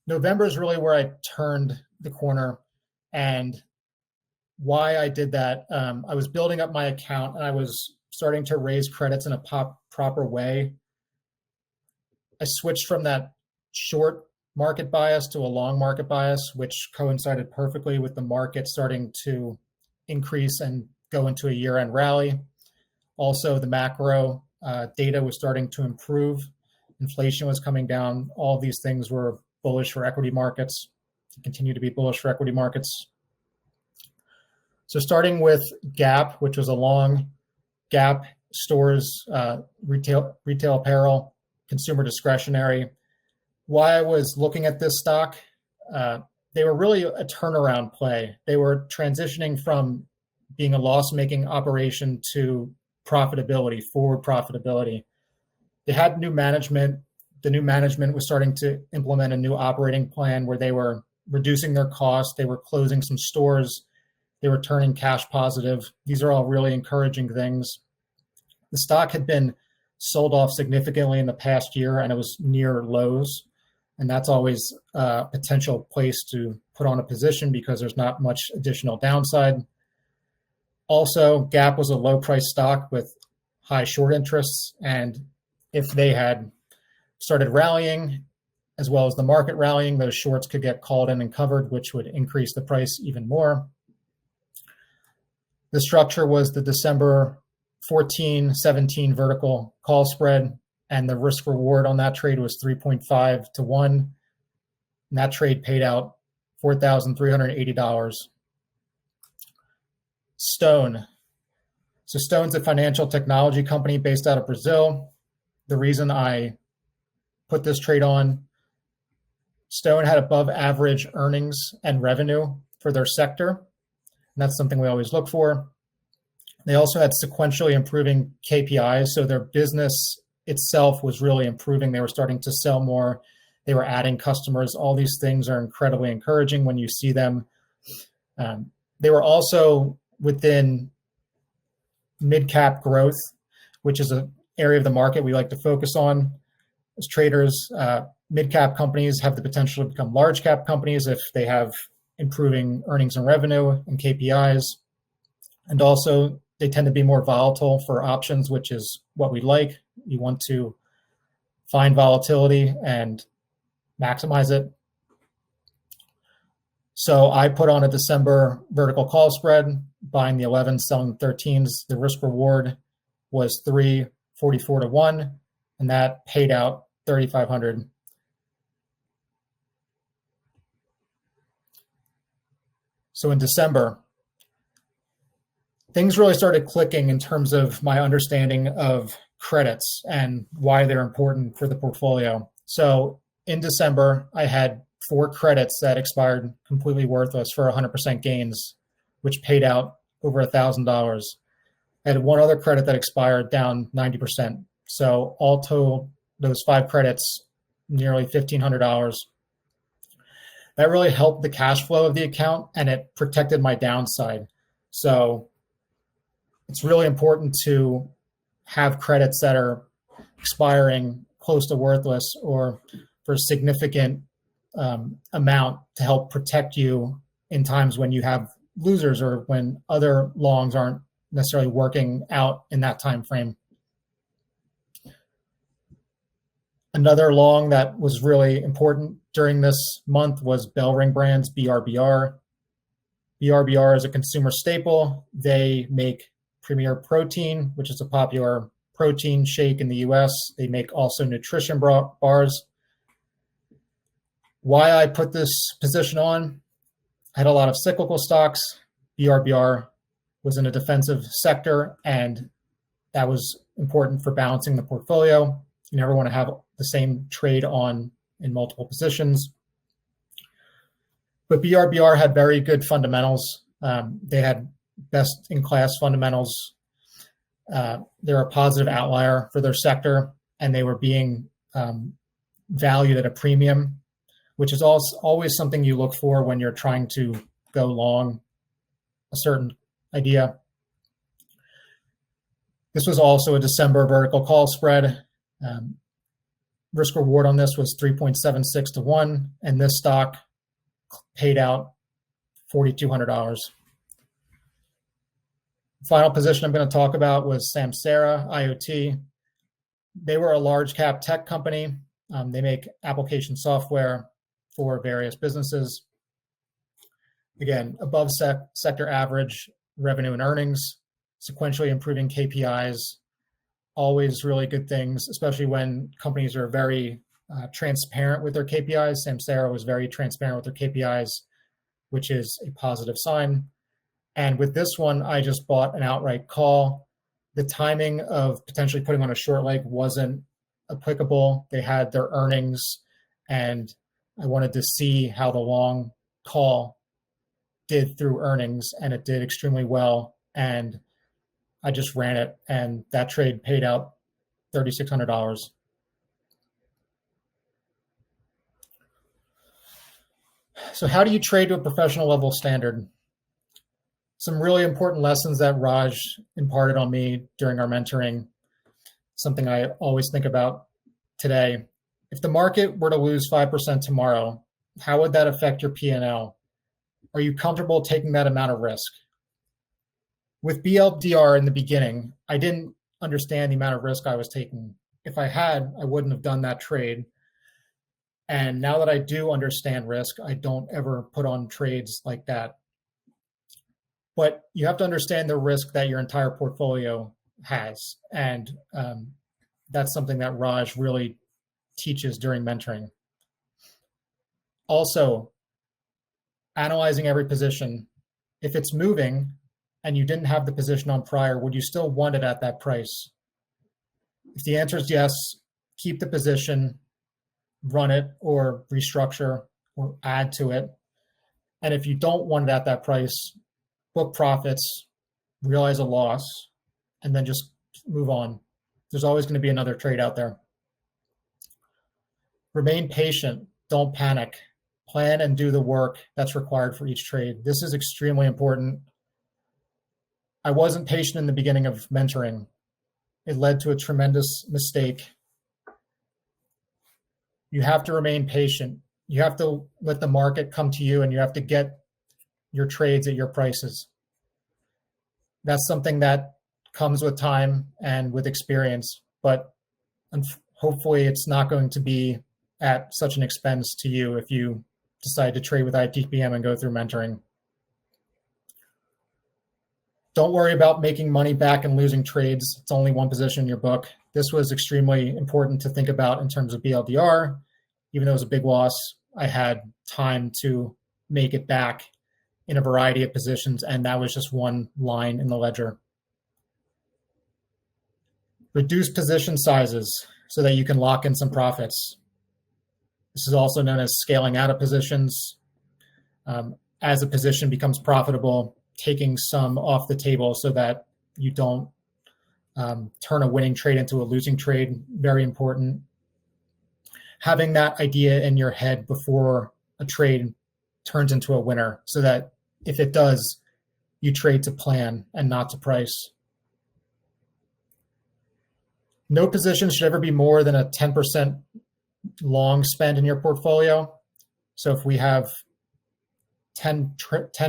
Speaker 3: November is really where I turned the corner, and why I did that. I was building up my account and I was starting to raise credits in a proper way. I switched from that short market bias to a long market bias, which coincided perfectly with the market starting to increase and go into a year-end rally. Also, the macro data was starting to improve. Inflation was coming down. All of these things were bullish for equity markets, continue to be bullish for equity markets. So starting with Gap, which was a long Gap stores, retail apparel, consumer discretionary. Why I was looking at this stock, they were really a turnaround play. They were transitioning from being a loss-making operation to profitability, forward profitability. They had new management. The new management was starting to implement a new operating plan where they were reducing their costs. They were closing some stores. They were turning cash positive. These are all really encouraging things. The stock had been sold off significantly in the past year, and it was near lows. And that's always a potential place to put on a position because there's not much additional downside. Also, Gap was a low price stock with high short interests. And if they had started rallying, as well as the market rallying, those shorts could get called in and covered, which would increase the price even more. The structure was the December 14-17 vertical call spread, and the risk reward on that trade was 3.5 to 1. And that trade paid out $4,380. Stone. So Stone's a financial technology company based out of Brazil. The reason I put this trade on, Stone had above average earnings and revenue for their sector. And that's something we always look for. They also had sequentially improving KPIs. So their business itself was really improving. They were starting to sell more. They were adding customers. All these things are incredibly encouraging when you see them. They were also within mid-cap growth, which is an area of the market we like to focus on. As traders, mid-cap companies have the potential to become large-cap companies if they have improving earnings and revenue and KPIs. And also, they tend to be more volatile for options, which is what we like. You want to find volatility and maximize it. So I put on a December vertical call spread, buying the 11s, selling the 13s. The risk reward was 344 to 1, and that paid out $3,500. So in December, things really started clicking in terms of my understanding of credits and why they're important for the portfolio. So in December, I had 4 credits that expired completely worthless for 100% gains, which paid out over $1,000. I had one other credit that expired down 90%, So all told, those 5 credits, nearly $1,500. That really helped the cash flow of the account, and it protected my downside. So it's really important to have credits that are expiring close to worthless or for a significant amount to help protect you in times when you have losers or when other longs aren't necessarily working out in that time frame. Another long that was really important during this month was Bellring Brands BRBR. BRBR is a consumer staple. They make Premier Protein, which is a popular protein shake in the US. They make also nutrition bars. Why I put this position on, I had a lot of cyclical stocks. BRBR was in a defensive sector, and that was important for balancing the portfolio. You never want to have the same trade on in multiple positions. But BRBR had very good fundamentals. They had best-in-class fundamentals. They're a positive outlier for their sector, and they were being valued at a premium, which is also always something you look for when you're trying to go long a certain idea. This was also a December vertical call spread. Risk reward on this was 3.76 to 1, and this stock paid out $4,200. Final position I'm going to talk about was Samsara IoT. They were a large cap tech company. They make application software for various businesses. Again, above sector average revenue and earnings, sequentially improving KPIs, always really good things, especially when companies are very transparent with their KPIs. Samsara was very transparent with their KPIs, which is a positive sign. And with this one, I just bought an outright call. The timing of potentially putting on a short leg wasn't applicable. They had their earnings, and I wanted to see how the long call did through earnings, and it did extremely well. And I just ran it, and that trade paid out $3,600. So how do you trade to a professional level standard? Some really important lessons that Raj imparted on me during our mentoring, something I always think about today. If the market were to lose 5% tomorrow, how would that affect your P&L? Are you comfortable taking that amount of risk? With BLDR in the beginning, I didn't understand the amount of risk I was taking. If I had, I wouldn't have done that trade. And now that I do understand risk, I don't ever put on trades like that. But you have to understand the risk that your entire portfolio has. And that's something that Raj really teaches during mentoring. Also, analyzing every position. If it's moving and you didn't have the position on prior, would you still want it at that price? If the answer is yes, keep the position, run it or restructure or add to it. And if you don't want it at that price, book profits, realize a loss, and then just move on. There's always going to be another trade out there. Remain patient. Don't panic. Plan and do the work that's required for each trade. This is extremely important. I wasn't patient in the beginning of mentoring. It led to a tremendous mistake. You have to remain patient. You have to let the market come to you, and you have to get your trades at your prices. That's something that comes with time and with experience, but hopefully it's not going to be at such an expense to you if you decide to trade with ITPM and go through mentoring. Don't worry about making money back and losing trades. It's only one position in your book. This was extremely important to think about in terms of BLDR. Even though it was a big loss, I had time to make it back in a variety of positions, and that was just one line in the ledger. Reduce position sizes so that you can lock in some profits. This is also known as scaling out of positions. As a position becomes profitable, taking some off the table so that you don't turn a winning trade into a losing trade, very important. Having that idea in your head before a trade turns into a winner, so that if it does, you trade to plan and not to price. No position should ever be more than a 10% long spend in your portfolio. So if we have 10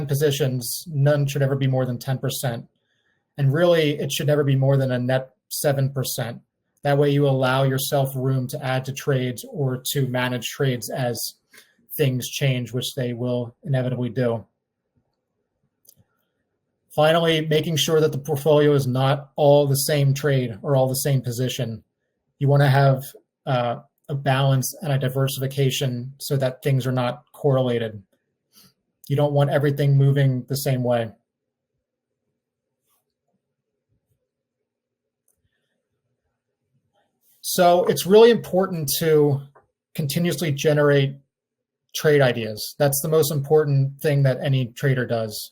Speaker 3: positions, none should ever be more than 10%. And really, it should never be more than a net 7%. That way you allow yourself room to add to trades or to manage trades as things change, which they will inevitably do. Finally, making sure that the portfolio is not all the same trade or all the same position. You want to have a balance and a diversification so that things are not correlated. You don't want everything moving the same way. So it's really important to continuously generate trade ideas. That's the most important thing that any trader does.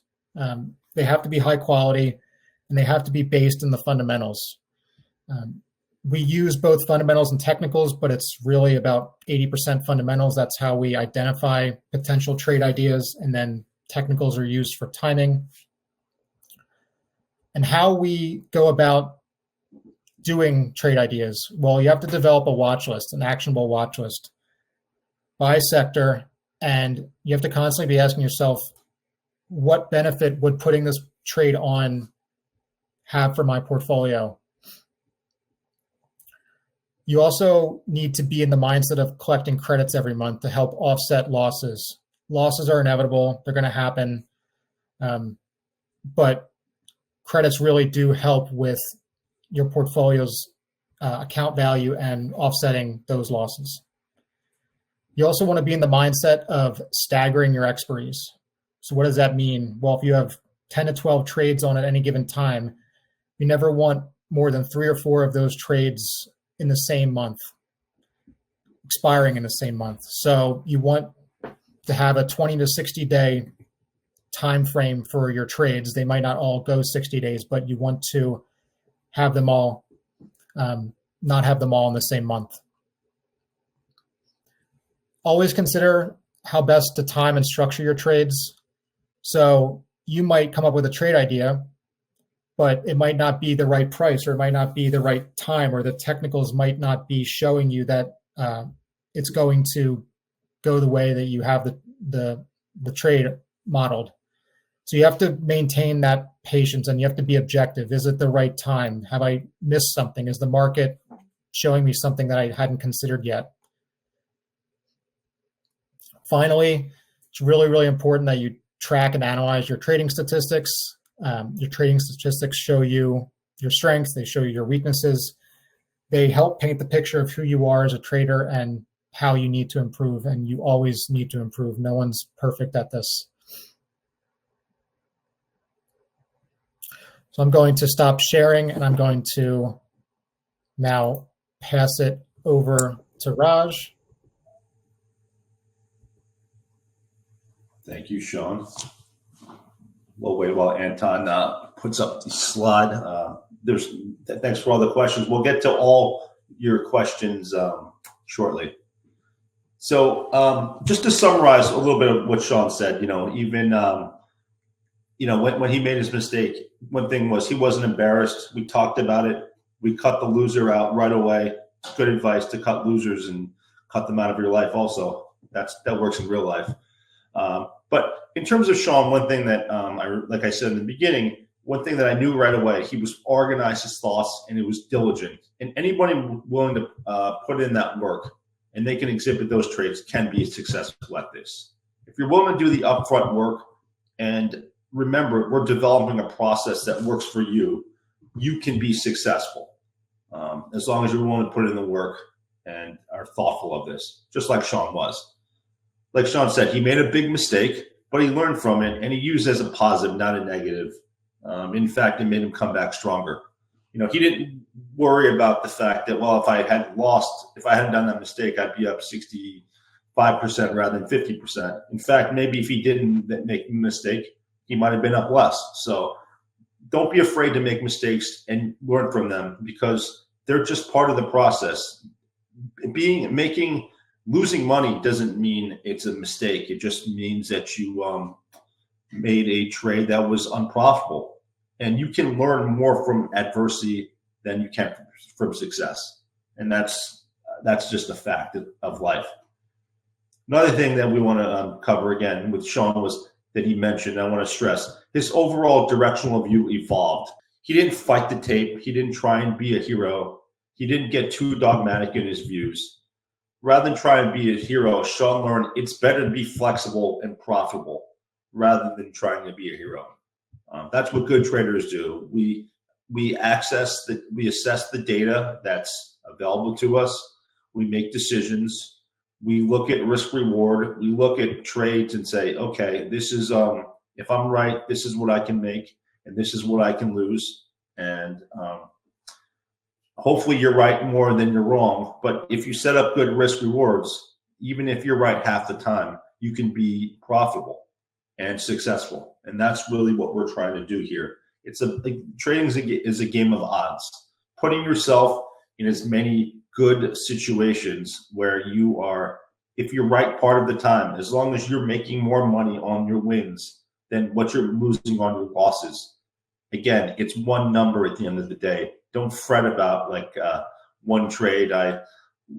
Speaker 3: They have to be high quality and they have to be based in the fundamentals. We use both fundamentals and technicals, but it's really about 80% fundamentals. That's how we identify potential trade ideas, and then technicals are used for timing. And how we go about doing trade ideas, well, you have to develop a watch list, an actionable watch list by sector, and you have to constantly be asking yourself, what benefit would putting this trade on have for my portfolio? You also need to be in the mindset of collecting credits every month to help offset losses. Losses are inevitable, they're going to happen, but credits really do help with your portfolio's account value and offsetting those losses. You also want to be in the mindset of staggering your expiries. So what does that mean? Well, if you have 10 to 12 trades on at any given time, you never want more than 3 or 4 of those trades in the same month, expiring in the same month. So you want to have a 20 to 60 day time frame for your trades. They might not all go 60 days, but you want to have them all, not have them all in the same month. Always consider how best to time and structure your trades. So you might come up with a trade idea, but it might not be the right price, or it might not be the right time, or the technicals might not be showing you that it's going to go the way that you have the trade modeled. So you have to maintain that patience, and you have to be objective. Is it the right time? Have I missed something? Is the market showing me something that I hadn't considered yet? Finally, it's really, really important that you track and analyze your trading statistics. Your trading statistics show you your strengths, they show you your weaknesses. They help paint the picture of who you are as a trader and how you need to improve, and you always need to improve. No one's perfect at this. So I'm going to stop sharing, and I'm going to now pass it over to Raj.
Speaker 2: Thank you, Sean. We'll wait while Anton puts up the slide. Thanks for all the questions. We'll get to all your questions shortly. So just to summarize a little bit of what Sean said, even when he made his mistake, one thing was he wasn't embarrassed. We talked about it. We cut the loser out right away. It's good advice to cut losers and cut them out of your life also. That works in real life. But in terms of Sean, one thing that, like I said in the beginning, one thing that I knew right away, he was organized his thoughts and it was diligent. And anybody willing to put in that work and they can exhibit those traits can be successful at this. If you're willing to do the upfront work, and remember, we're developing a process that works for you, you can be successful as long as you're willing to put in the work and are thoughtful of this, just like Sean was. Like Sean said, he made a big mistake, but he learned from it and he used it as a positive, not a negative. In fact, it made him come back stronger. He didn't worry about the fact that, well, if I hadn't done that mistake, I'd be up 65% rather than 50%. In fact, maybe if he didn't make a mistake, he might have been up less. So don't be afraid to make mistakes and learn from them, because they're just part of the process. Losing money doesn't mean it's a mistake. It just means that you made a trade that was unprofitable, and you can learn more from adversity than you can from success. And that's just a fact of life. Another thing that we want to cover again with Sean was that he mentioned, I want to stress, his overall directional view evolved. He didn't fight the tape. He didn't try and be a hero. He didn't get too dogmatic in his views. Rather than try and be a hero, Sean learned it's better to be flexible and profitable rather than trying to be a hero. That's what good traders do. We assess the data that's available to us. We make decisions. We look at risk reward. We look at trades and say, okay, this is if I'm right, this is what I can make, and this is what I can lose. And hopefully you're right more than you're wrong. But if you set up good risk rewards, even if you're right half the time, you can be profitable and successful. And that's really what we're trying to do here. Trading is a game of odds. Putting yourself in as many good situations where you are, if you're right part of the time, as long as you're making more money on your wins than what you're losing on your losses. Again, it's one number at the end of the day. Don't fret about one trade. I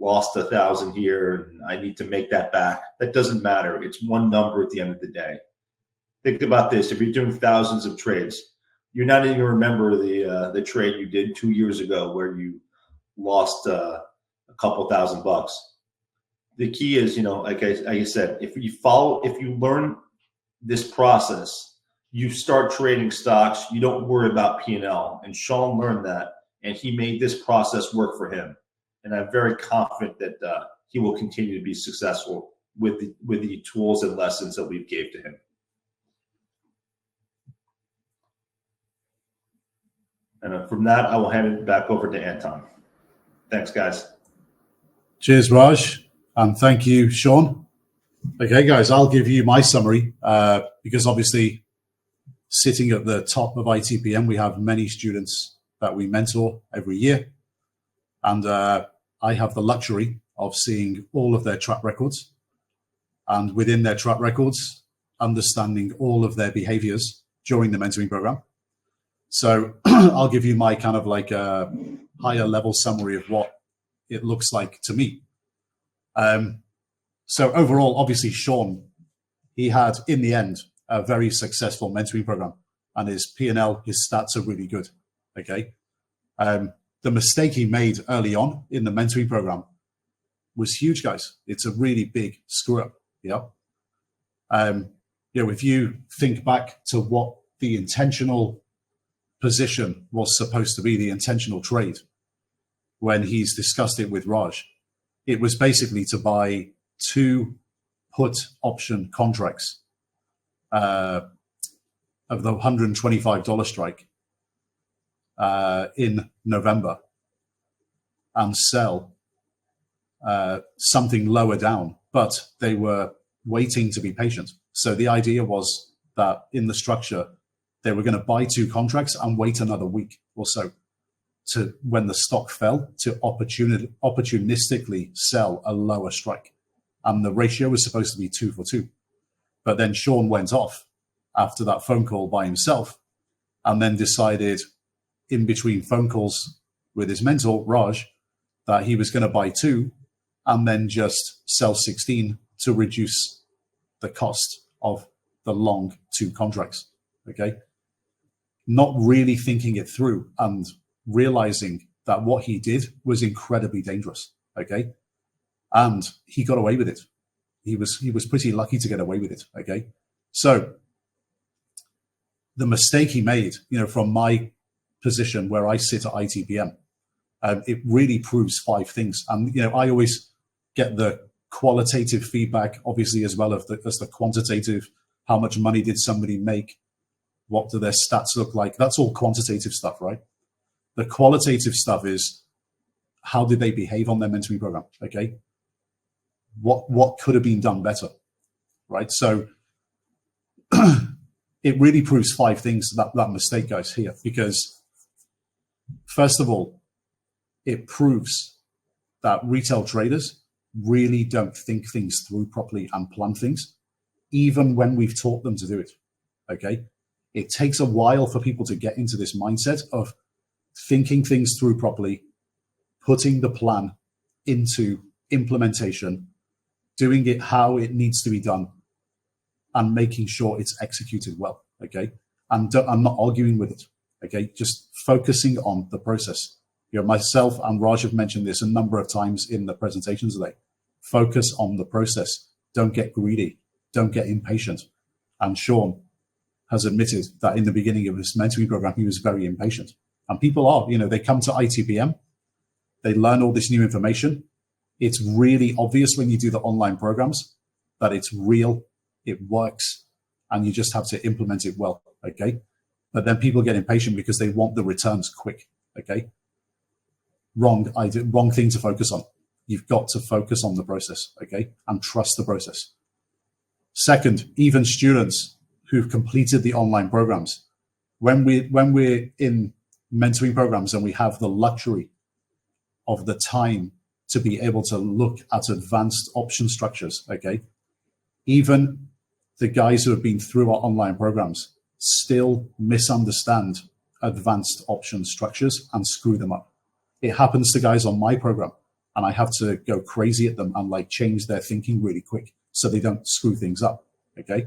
Speaker 2: lost 1,000 here and I need to make that back. That doesn't matter. It's one number at the end of the day. Think about this. If you're doing thousands of trades, you're not even remember the trade you did 2 years ago where you lost a couple $1,000. The key is, like I said, if you learn this process, you start trading stocks, you don't worry about P&L. And Sean learned that, and he made this process work for him. And I'm very confident that he will continue to be successful with the tools and lessons that we've gave to him. And from that, I will hand it back over to Anton. Thanks, guys.
Speaker 1: Cheers, Raj. And thank you, Sean. Okay, guys, I'll give you my summary because obviously sitting at the top of ITPM, we have many students that we mentor every year. And I have the luxury of seeing all of their track records, and within their track records, understanding all of their behaviors during the mentoring program. So I'll give you my kind of like a higher level summary of what it looks like to me. So overall, obviously, Sean, he had, in the end, a very successful mentoring program, and his P&L, his stats are really good, okay? The mistake he made early on in the mentoring program was huge, guys. It's a really big screw up, yeah? If you think back to what the intentional position was supposed to be, the intentional trade, when he's discussed it with Raj, it was basically to buy 2 put option contracts of the $125 strike in November and sell something lower down, but they were waiting to be patient. So the idea was that in the structure, they were going to buy 2 contracts and wait another week or so to when the stock fell to opportunistically sell a lower strike. And the ratio was supposed to be 2 for 2. But then Sean went off after that phone call by himself and then decided in between phone calls with his mentor, Raj, that he was going to buy 2 and then just sell 16 to reduce the cost of the long 2 contracts, okay? Not really thinking it through and realizing that what he did was incredibly dangerous, okay? And he got away with it. He was pretty lucky to get away with it, okay? So the mistake he made, from my position where I sit at ITPM, it really proves 5 things. And, I always get the qualitative feedback, obviously, as well as the quantitative. How much money did somebody make? What do their stats look like? That's all quantitative stuff, right? The qualitative stuff is how did they behave on their mentoring program, okay? What could have been done better, right? So it really proves 5 things that mistake, guys, here. Because first of all, it proves that retail traders really don't think things through properly and plan things, even when we've taught them to do it. Okay, it takes a while for people to get into this mindset of thinking things through properly, putting the plan into implementation, doing it how it needs to be done, and making sure it's executed well. Okay, and I'm not arguing with it. Okay, just focusing on the process. You know, myself and Raj have mentioned this a number of times in the presentations today. Focus on the process. Don't get greedy. Don't get impatient. And Sean has admitted that in the beginning of his mentoring program, he was very impatient. And people are, you know, they come to ITPM, they learn all this new information. It's really obvious when you do the online programs that it's real, it works, and you just have to implement it well, okay? But then people get impatient because they want the returns quick, okay? Wrong thing to focus on. You've got to focus on the process, okay? And trust the process. Second, even students who've completed the online programs, when we're in mentoring programs and we have the luxury of the time to be able to look at advanced option structures, okay? Even the guys who have been through our online programs still misunderstand advanced option structures and screw them up. It happens to guys on my program, and I have to go crazy at them and like change their thinking really quick so they don't screw things up, okay?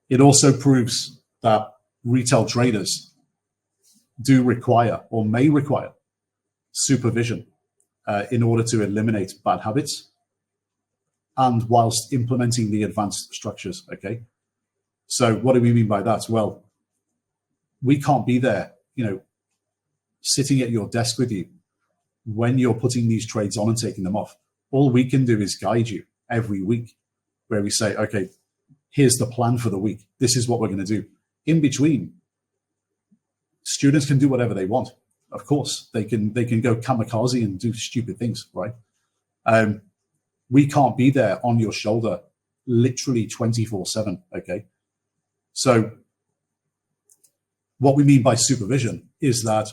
Speaker 1: It also proves that retail traders do require or may require supervision in order to eliminate bad habits and whilst implementing the advanced structures, okay? So what do we mean by that? Well, we can't be there, you know, sitting at your desk with you when you're putting these trades on and taking them off. All we can do is guide you every week where we say, okay, here's the plan for the week. This is what we're going to do. In between, students can do whatever they want. Of course, they can go kamikaze and do stupid things, right? We can't be there on your shoulder literally 24/7, okay? So what we mean by supervision is that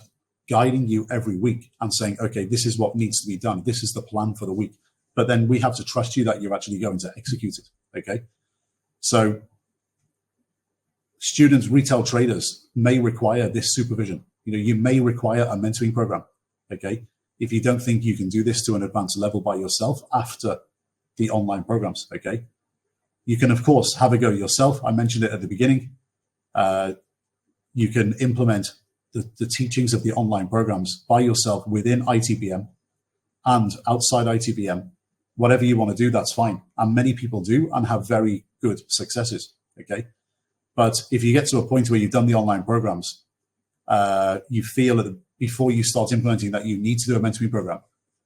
Speaker 1: guiding you every week and saying, okay, this is what needs to be done. This is the plan for the week. But then we have to trust you that you're actually going to execute it, okay? So students, retail traders may require this supervision. You know, you may require a mentoring program, okay? If you don't think you can do this to an advanced level by yourself after the online programs, okay? You can, of course, have a go yourself. I mentioned it at the beginning. You can implement the teachings of the online programs by yourself within ITPM and outside ITPM. Whatever you want to do, that's fine. And many people do and have very good successes, okay? But if you get to a point where you've done the online programs, you feel that before you start implementing that you need to do a mentoring program,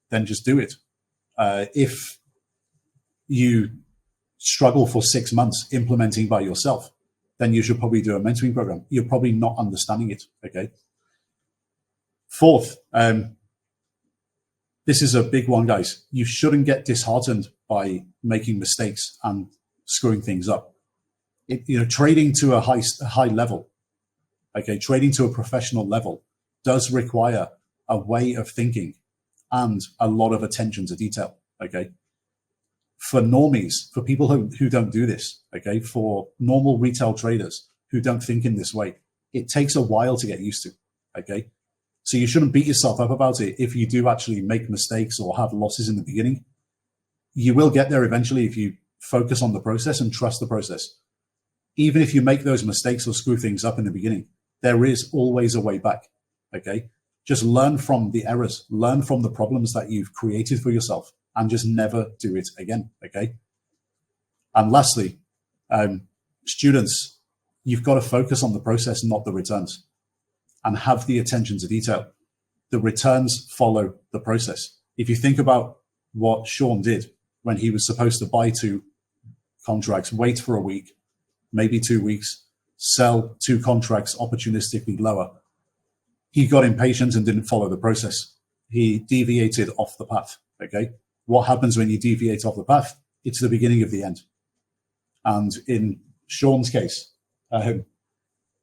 Speaker 1: then just do it. If you struggle for 6 months implementing by yourself, then you should probably do a mentoring program. You're probably not understanding it, okay? Fourth, this is a big one, guys. You shouldn't get disheartened by making mistakes and screwing things up. Trading to a high level, okay, trading to a professional level does require a way of thinking and a lot of attention to detail, okay? For normies, for people who don't do this, okay, for normal retail traders who don't think in this way, it takes a while to get used to, okay? So you shouldn't beat yourself up about it if you do actually make mistakes or have losses in the beginning. You will get there eventually if you focus on the process and trust the process. Even if you make those mistakes or screw things up in the beginning, there is always a way back, okay? Just learn from the errors, learn from the problems that you've created for yourself, and just never do it again, okay? And lastly, students, you've got to focus on the process, not the returns, and have the attention to detail. The returns follow the process. If you think about what Sean did when he was supposed to buy 2 contracts, wait for a week, maybe 2 weeks, sell 2 contracts opportunistically lower, he got impatient and didn't follow the process. He deviated off the path, okay? What happens when you deviate off the path? It's the beginning of the end. And in Sean's case,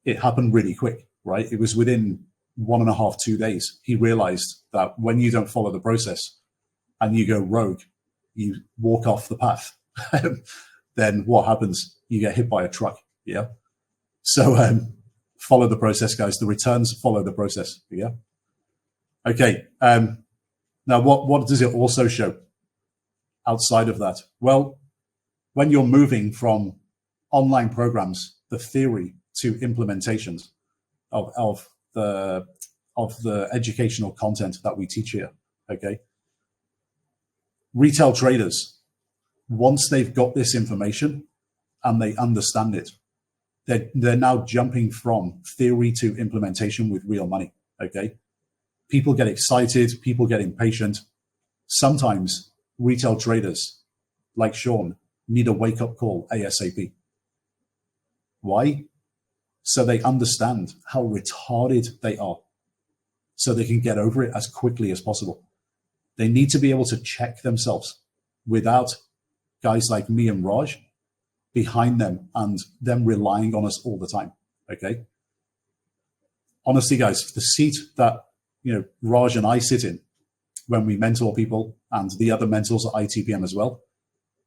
Speaker 1: it happened really quick, right? It was within 1.5, 2 days. He realized that when you don't follow the process and you go rogue, you walk off the path, then what happens? You get hit by a truck. Yeah. So follow the process, guys. The returns follow the process. Yeah. Okay. Now, what does it also show outside of that? Well, when you're moving from online programs, the theory, to implementations of the educational content that we teach here, okay? Retail traders, once they've got this information and they understand it, they're now jumping from theory to implementation with real money, okay? People get excited, people get impatient. Sometimes retail traders, like Sean, need a wake-up call ASAP. Why? So they understand how retarded they are, so they can get over it as quickly as possible. They need to be able to check themselves without guys like me and Raj behind them and them relying on us all the time, okay? Honestly, guys, the seat that Raj and I sit in when we mentor people, and the other mentors at ITPM as well,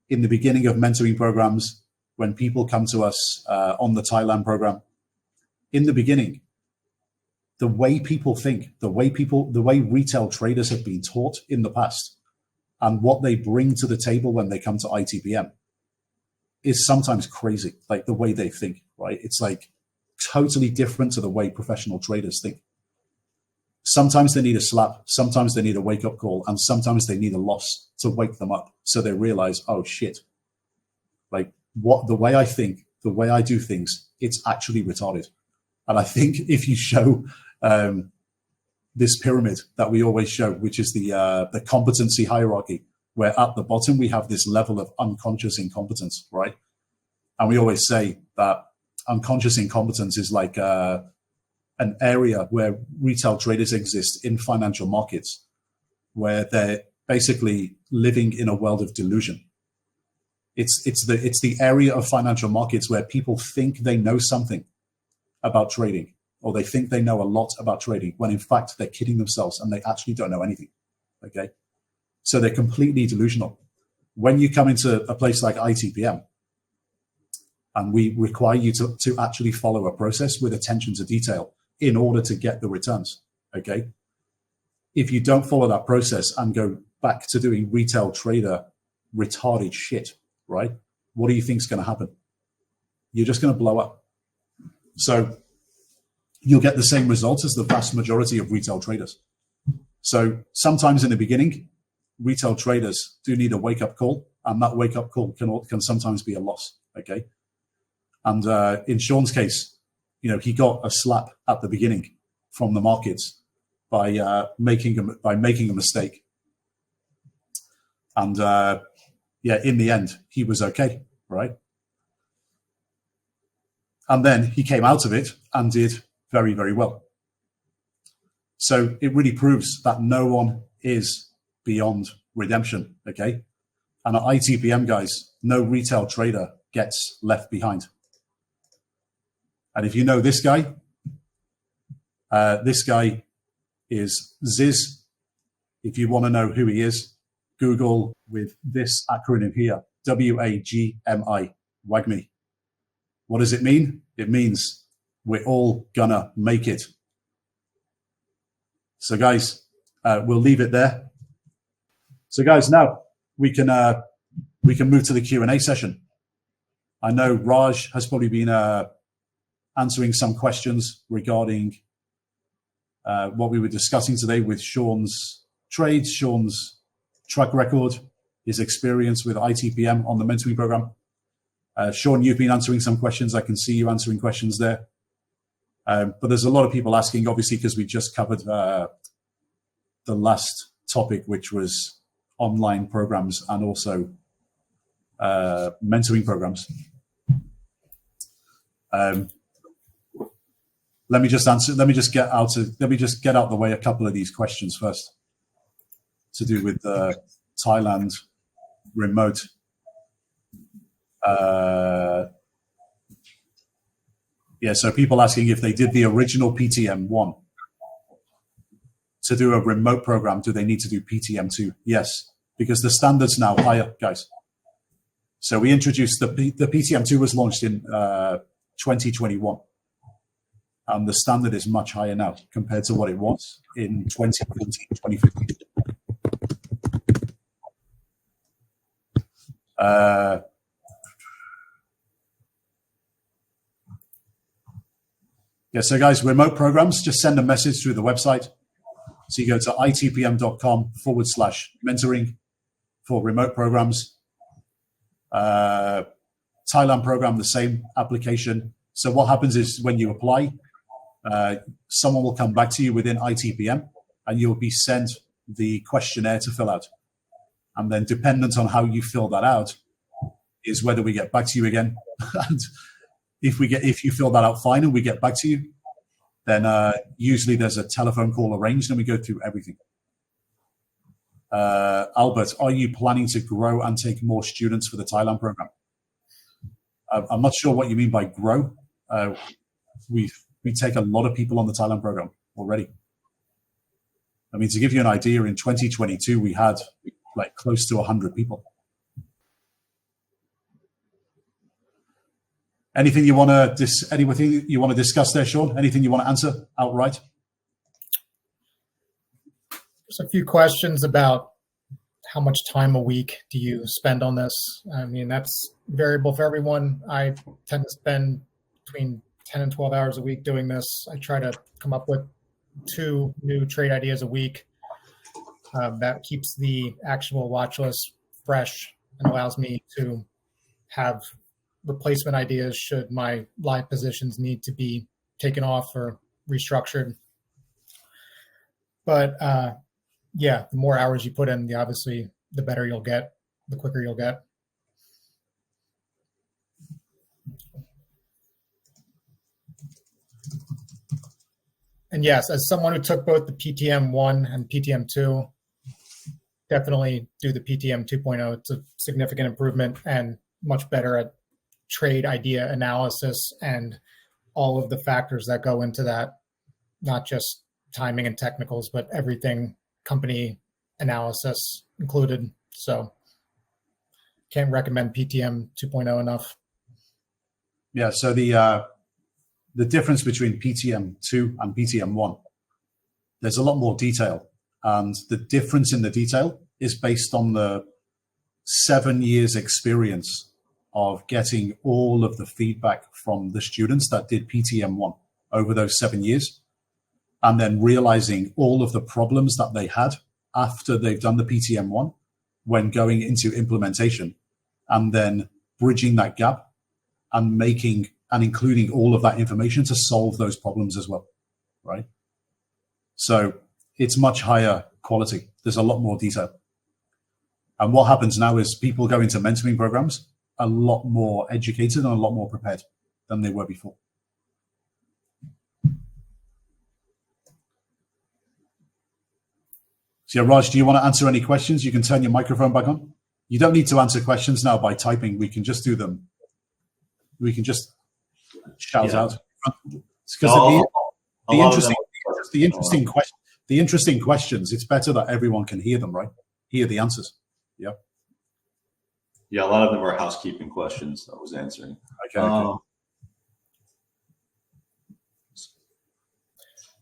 Speaker 1: in the beginning of mentoring programs, when people come to us on the Thailand program, in the beginning, the way people think, the way retail traders have been taught in the past, and what they bring to the table when they come to ITPM is sometimes crazy, like the way they think, right? It's like totally different to the way professional traders think. Sometimes they need a slap, sometimes they need a wake-up call, and sometimes they need a loss to wake them up so they realize, oh shit, like the way I think, the way I do things, it's actually retarded. And I think if you show this pyramid that we always show, which is the competency hierarchy, where at the bottom we have this level of unconscious incompetence, right? And we always say that unconscious incompetence is like an area where retail traders exist in financial markets, where they're basically living in a world of delusion. It's the area of financial markets where people think they know something about trading, or they think they know a lot about trading, when in fact they're kidding themselves and they actually don't know anything, okay? So they're completely delusional. When you come into a place like ITPM, and we require you to actually follow a process with attention to detail in order to get the returns, okay? If you don't follow that process and go back to doing retail trader retarded shit, right? What do you think is going to happen? You're just going to blow up. So you'll get the same results as the vast majority of retail traders. So sometimes in the beginning, retail traders do need a wake-up call, and that wake-up call can sometimes be a loss, okay? And in Sean's case, he got a slap at the beginning from the markets by making a mistake. And in the end, he was okay, right? And then he came out of it and did very, very well. So it really proves that no one is beyond redemption, okay? And at ITPM, guys, no retail trader gets left behind. And if you know this guy is Ziz. If you want to know who he is, Google with this acronym here, WAGMI, WAGMI. What does it mean? It means we're all gonna make it. So guys, we'll leave it there. So guys, now we can move to the Q&A session. I know Raj has probably been answering some questions regarding what we were discussing today with Sean's trades, Sean's track record, his experience with ITPM on the mentoring program. Sean, you've been answering some questions. I can see you answering questions there. But there's a lot of people asking, obviously, because we just covered the last topic, which was online programs and also mentoring programs. Let me just get out the way a couple of these questions first, to do with the Thailand remote. Yeah, so people asking if they did the original PTM 1 to do a remote program, do they need to do PTM 2? Yes, because the standard's now higher, guys. So we introduced the PTM 2 was launched in 2021. And the standard is much higher now compared to what it was in 2014, 2015. Yeah, so guys, remote programs, just send a message through the website. So you go to itpm.com/mentoring for remote programs. Thailand program, the same application. So what happens is when you apply, someone will come back to you within ITPM and you'll be sent the questionnaire to fill out. And then dependent on how you fill that out is whether we get back to you again. And if you fill that out fine and we get back to you, then usually there's a telephone call arranged and we go through everything. Albert, are you planning to grow and take more students for the Thailand program? I'm not sure what you mean by grow. We take a lot of people on the Thailand program already. I mean, to give you an idea, in 2022, we had like close to 100 people. Anything you want to discuss there, Sean? Anything you want to answer outright?
Speaker 3: There's a few questions about how much time a week do you spend on this? I mean, that's variable for everyone. I tend to spend between 10 and 12 hours a week doing this. I try to come up with 2 new trade ideas a week. That keeps the actual watch list fresh and allows me to have replacement ideas should my live positions need to be taken off or restructured. But yeah, the more hours you put in, obviously the better you'll get, the quicker you'll get. And yes, as someone who took both the PTM 1 and PTM 2, definitely do the PTM 2.0. It's a significant improvement and much better at trade idea analysis and all of the factors that go into that, not just timing and technicals, but everything, company analysis included. So can't recommend PTM 2.0 enough.
Speaker 1: Yeah, so the difference between PTM 2 and PTM 1, there's a lot more detail. And the difference in the detail is based on the 7 years experience of getting all of the feedback from the students that did PTM 1 over those 7 years, and then realizing all of the problems that they had after they've done the PTM 1 when going into implementation, and then bridging that gap and making and including all of that information to solve those problems as well, right? So it's much higher quality. There's a lot more detail. And what happens now is people go into mentoring programs a lot more educated and a lot more prepared than they were before. So yeah, Raj, do you want to answer any questions? You can turn your microphone back on. You don't need to answer questions now by typing. We can just do them. We can just shout out. Because the interesting questions, it's better that everyone can hear them, right? Hear the answers. Yeah.
Speaker 2: Yeah, a lot of them are housekeeping questions I was answering.
Speaker 3: Okay.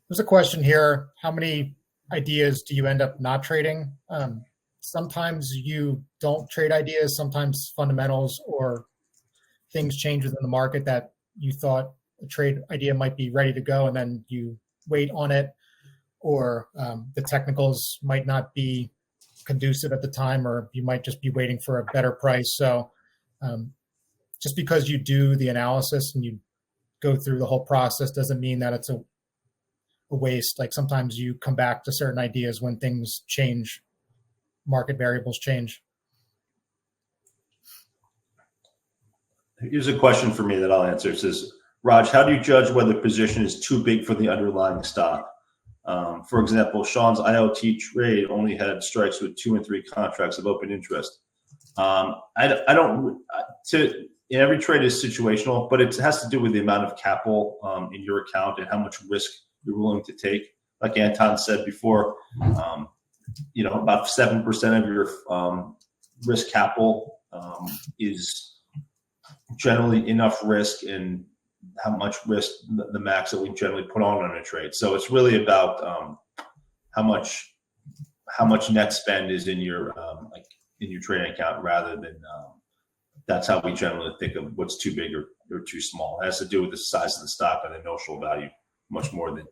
Speaker 3: There's a question here. How many ideas do you end up not trading? Sometimes you don't trade ideas, sometimes fundamentals or things change within the market that you thought a trade idea might be ready to go, and then you wait on it, or the technicals might not be conducive at the time, or you might just be waiting for a better price. So just because you do the analysis and you go through the whole process doesn't mean that it's a waste. Like sometimes you come back to certain ideas when things change, market variables change.
Speaker 2: Here's a question for me that I'll answer. It says, Raj, how do you judge whether a position is too big for the underlying stock? For example, Sean's IoT trade only had strikes with 2 and 3 contracts of open interest. every trade is situational, but it has to do with the amount of capital in your account and how much risk you're willing to take. Like Anton said before, about 7% of your risk capital is generally enough risk, and how much risk, the max that we generally put on a trade. So it's really about how much net spend is in your trading account, rather than that's how we generally think of what's too big or too small. It has to do with the size of the stock and the notional value, much more than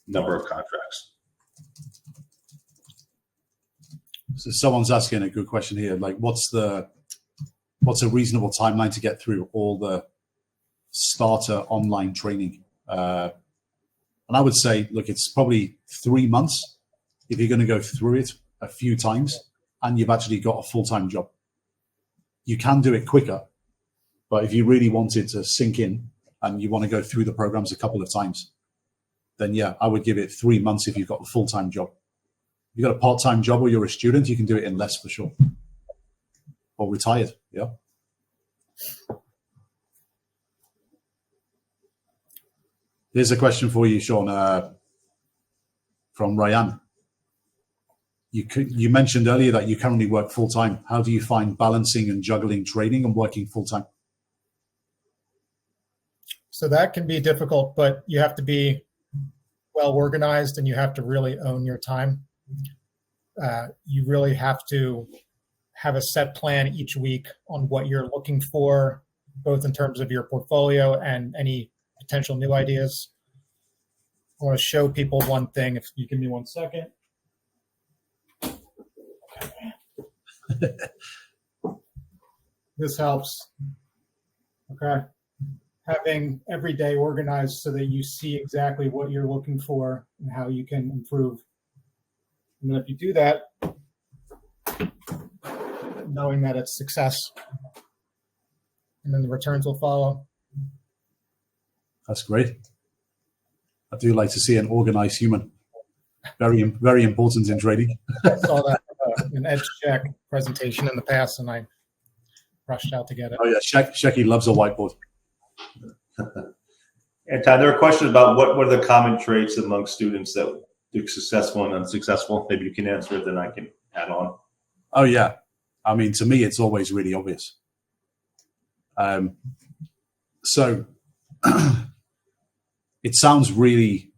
Speaker 2: number of contracts.
Speaker 1: So someone's asking a good question here, like what's a reasonable timeline to get through all the starter online training? And I would say, look, it's probably 3 months if you're going to go through it a few times and you've actually got a full-time job. You can do it quicker, but if you really want it to sink in and you want to go through the programs a couple of times, then yeah, I would give it 3 months if you've got a full-time job. If you've got a part-time job or you're a student, you can do it in less for sure. Or retired, yeah. Here's a question for you, Sean, from Ryan. You mentioned earlier that you currently work full-time. How do you find balancing and juggling trading and working full-time?
Speaker 3: So that can be difficult, but you have to be well organized and you have to really own your time. You really have to have a set plan each week on what you're looking for, both in terms of your portfolio and any potential new ideas. I want to show people one thing. If you give me 1 second. This helps. Okay. Having every day organized so that you see exactly what you're looking for and how you can improve. And then if you do that, knowing that it's success, and then the returns will follow.
Speaker 1: That's great. I do like to see an organized human. Very, very important in trading.
Speaker 3: I saw that in Edge Check presentation in the past, and I rushed out to get it.
Speaker 1: Oh yeah, Shecky loves a whiteboard.
Speaker 2: Anton, there are questions about what are the common traits among students that are successful and unsuccessful. Maybe you can answer it, then I can add on.
Speaker 1: Oh yeah, I mean, to me, it's always really obvious. So it sounds really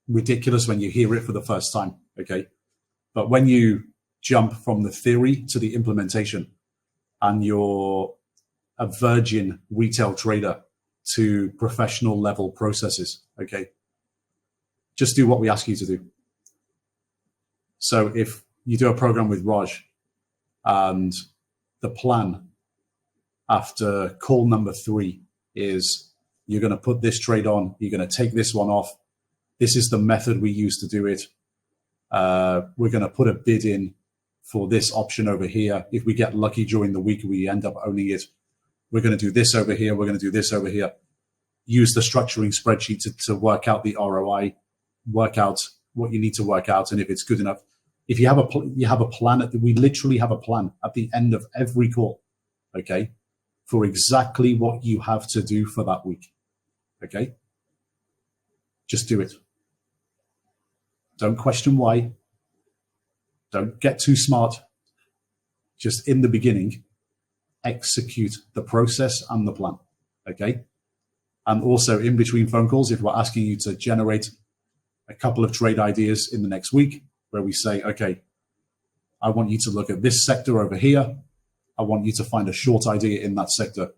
Speaker 1: ridiculous when you hear it for the first time, okay? But when you jump from the theory to the implementation and you're a virgin retail trader to professional level processes, okay? Just do what we ask you to do. So if you do a program with Raj and the plan after call number 3 is you're going to put this trade on, you're going to take this one off. This is the method we use to do it. We're going to put a bid in for this option over here. If we get lucky during the week, we end up owning it. We're going to do this over here. We're going to do this over here. Use the structuring spreadsheet to work out the ROI, work out what you need to work out, and if it's good enough. If you have a plan. We literally have a plan at the end of every call, okay, for exactly what you have to do for that week, okay? Just do it. Don't question why. Don't get too smart. Just in the beginning, execute the process and the plan, okay? And also in between phone calls, if we're asking you to generate a couple of trade ideas in the next week, where we say, okay, I want you to look at this sector over here. I want you to find a short idea in that sector.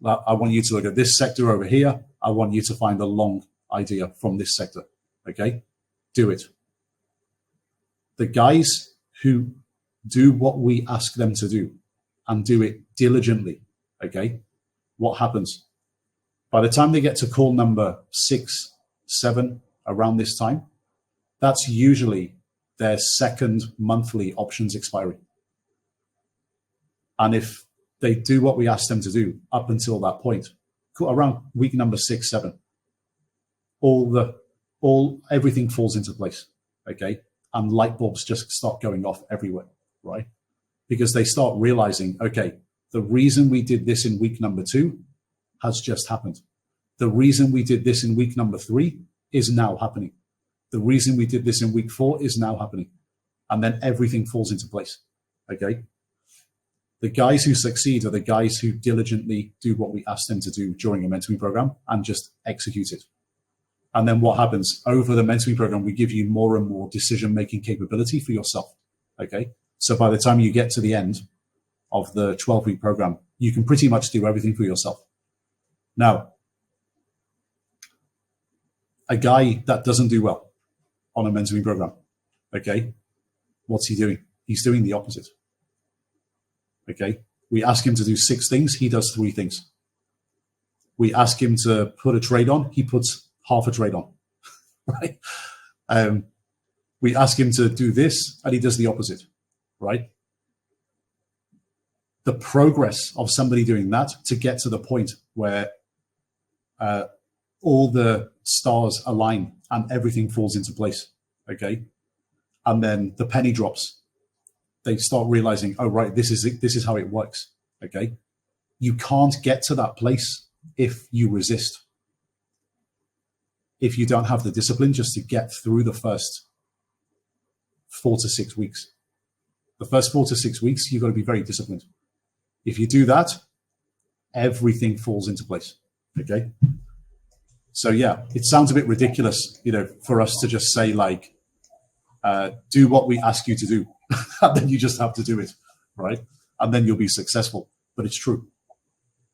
Speaker 1: I want you to look at this sector over here. I want you to find a long idea from this sector, okay? Do it. The guys who do what we ask them to do and do it diligently, okay, what happens? By the time they get to call number 6, 7, around this time, that's usually their second monthly options expiry. And if they do what we ask them to do up until that point, around week number 6, 7, everything falls into place, okay? And light bulbs just start going off everywhere, right? Because they start realizing, okay, The reason we did this in week number 2 has just happened. The reason we did this in week number 3 is now happening. The reason we did this in week 4 is now happening. And then everything falls into place. Okay. The guys who succeed are the guys who diligently do what we ask them to do during a mentoring program and just execute it. And then what happens over the mentoring program, we give you more and more decision-making capability for yourself. Okay. So by the time you get to the end of the 12-week program, you can pretty much do everything for yourself. Now, a guy that doesn't do well on a mentoring program, okay, what's he doing? He's doing the opposite. Okay. We ask him to do 6 things. He does 3 things. We ask him to put a trade on. He puts half a trade on, right? We ask him to do this and he does the opposite, right? The progress of somebody doing that to get to the point where all the stars align and everything falls into place, okay? And then the penny drops. They start realizing, oh, right, this is how it works, okay? You can't get to that place if you resist. If you don't have the discipline just to get through the first 4 to 6 weeks. The first 4 to 6 weeks, you've got to be very disciplined. If you do that, everything falls into place, okay? So yeah, it sounds a bit ridiculous, for us to just say like, do what we ask you to do, and then you just have to do it, right? And then you'll be successful, but it's true.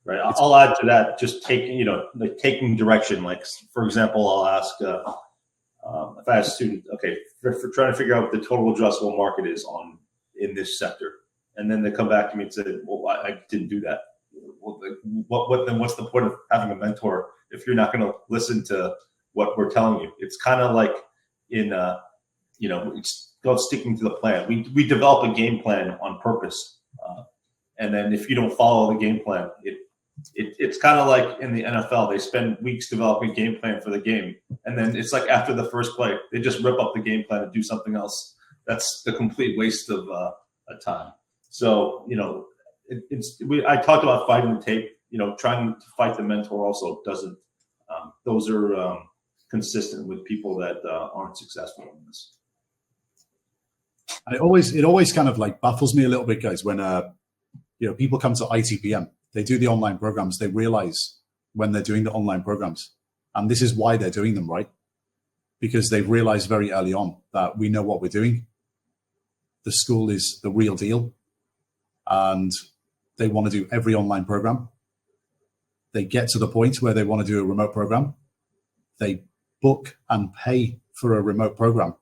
Speaker 2: Right. I'll add to that, just taking direction. Like, for example, I'll ask, if I ask a student, okay, for trying to figure out what the total addressable market is in this sector. And then they come back to me and say, well, I didn't do that. Well, then what's the point of having a mentor if you're not going to listen to what we're telling you? It's kind of like it's about sticking to the plan. We develop a game plan on purpose. And then if you don't follow the game plan, it's kind of like in the NFL, they spend weeks developing a game plan for the game. And then it's like after the first play, they just rip up the game plan and do something else. That's a complete waste of time. So, I talked about fighting the tape, trying to fight the mentor also doesn't, those are consistent with people that aren't successful in this.
Speaker 1: And it always kind of like baffles me a little bit, guys, when, people come to ITPM, they do the online programs, they realize when they're doing the online programs, and this is why they're doing them, right? Because they've realized very early on that we know what we're doing. The school is the real deal. And they want to do every online program. They get to the point where they want to do a remote program. They book and pay for a remote program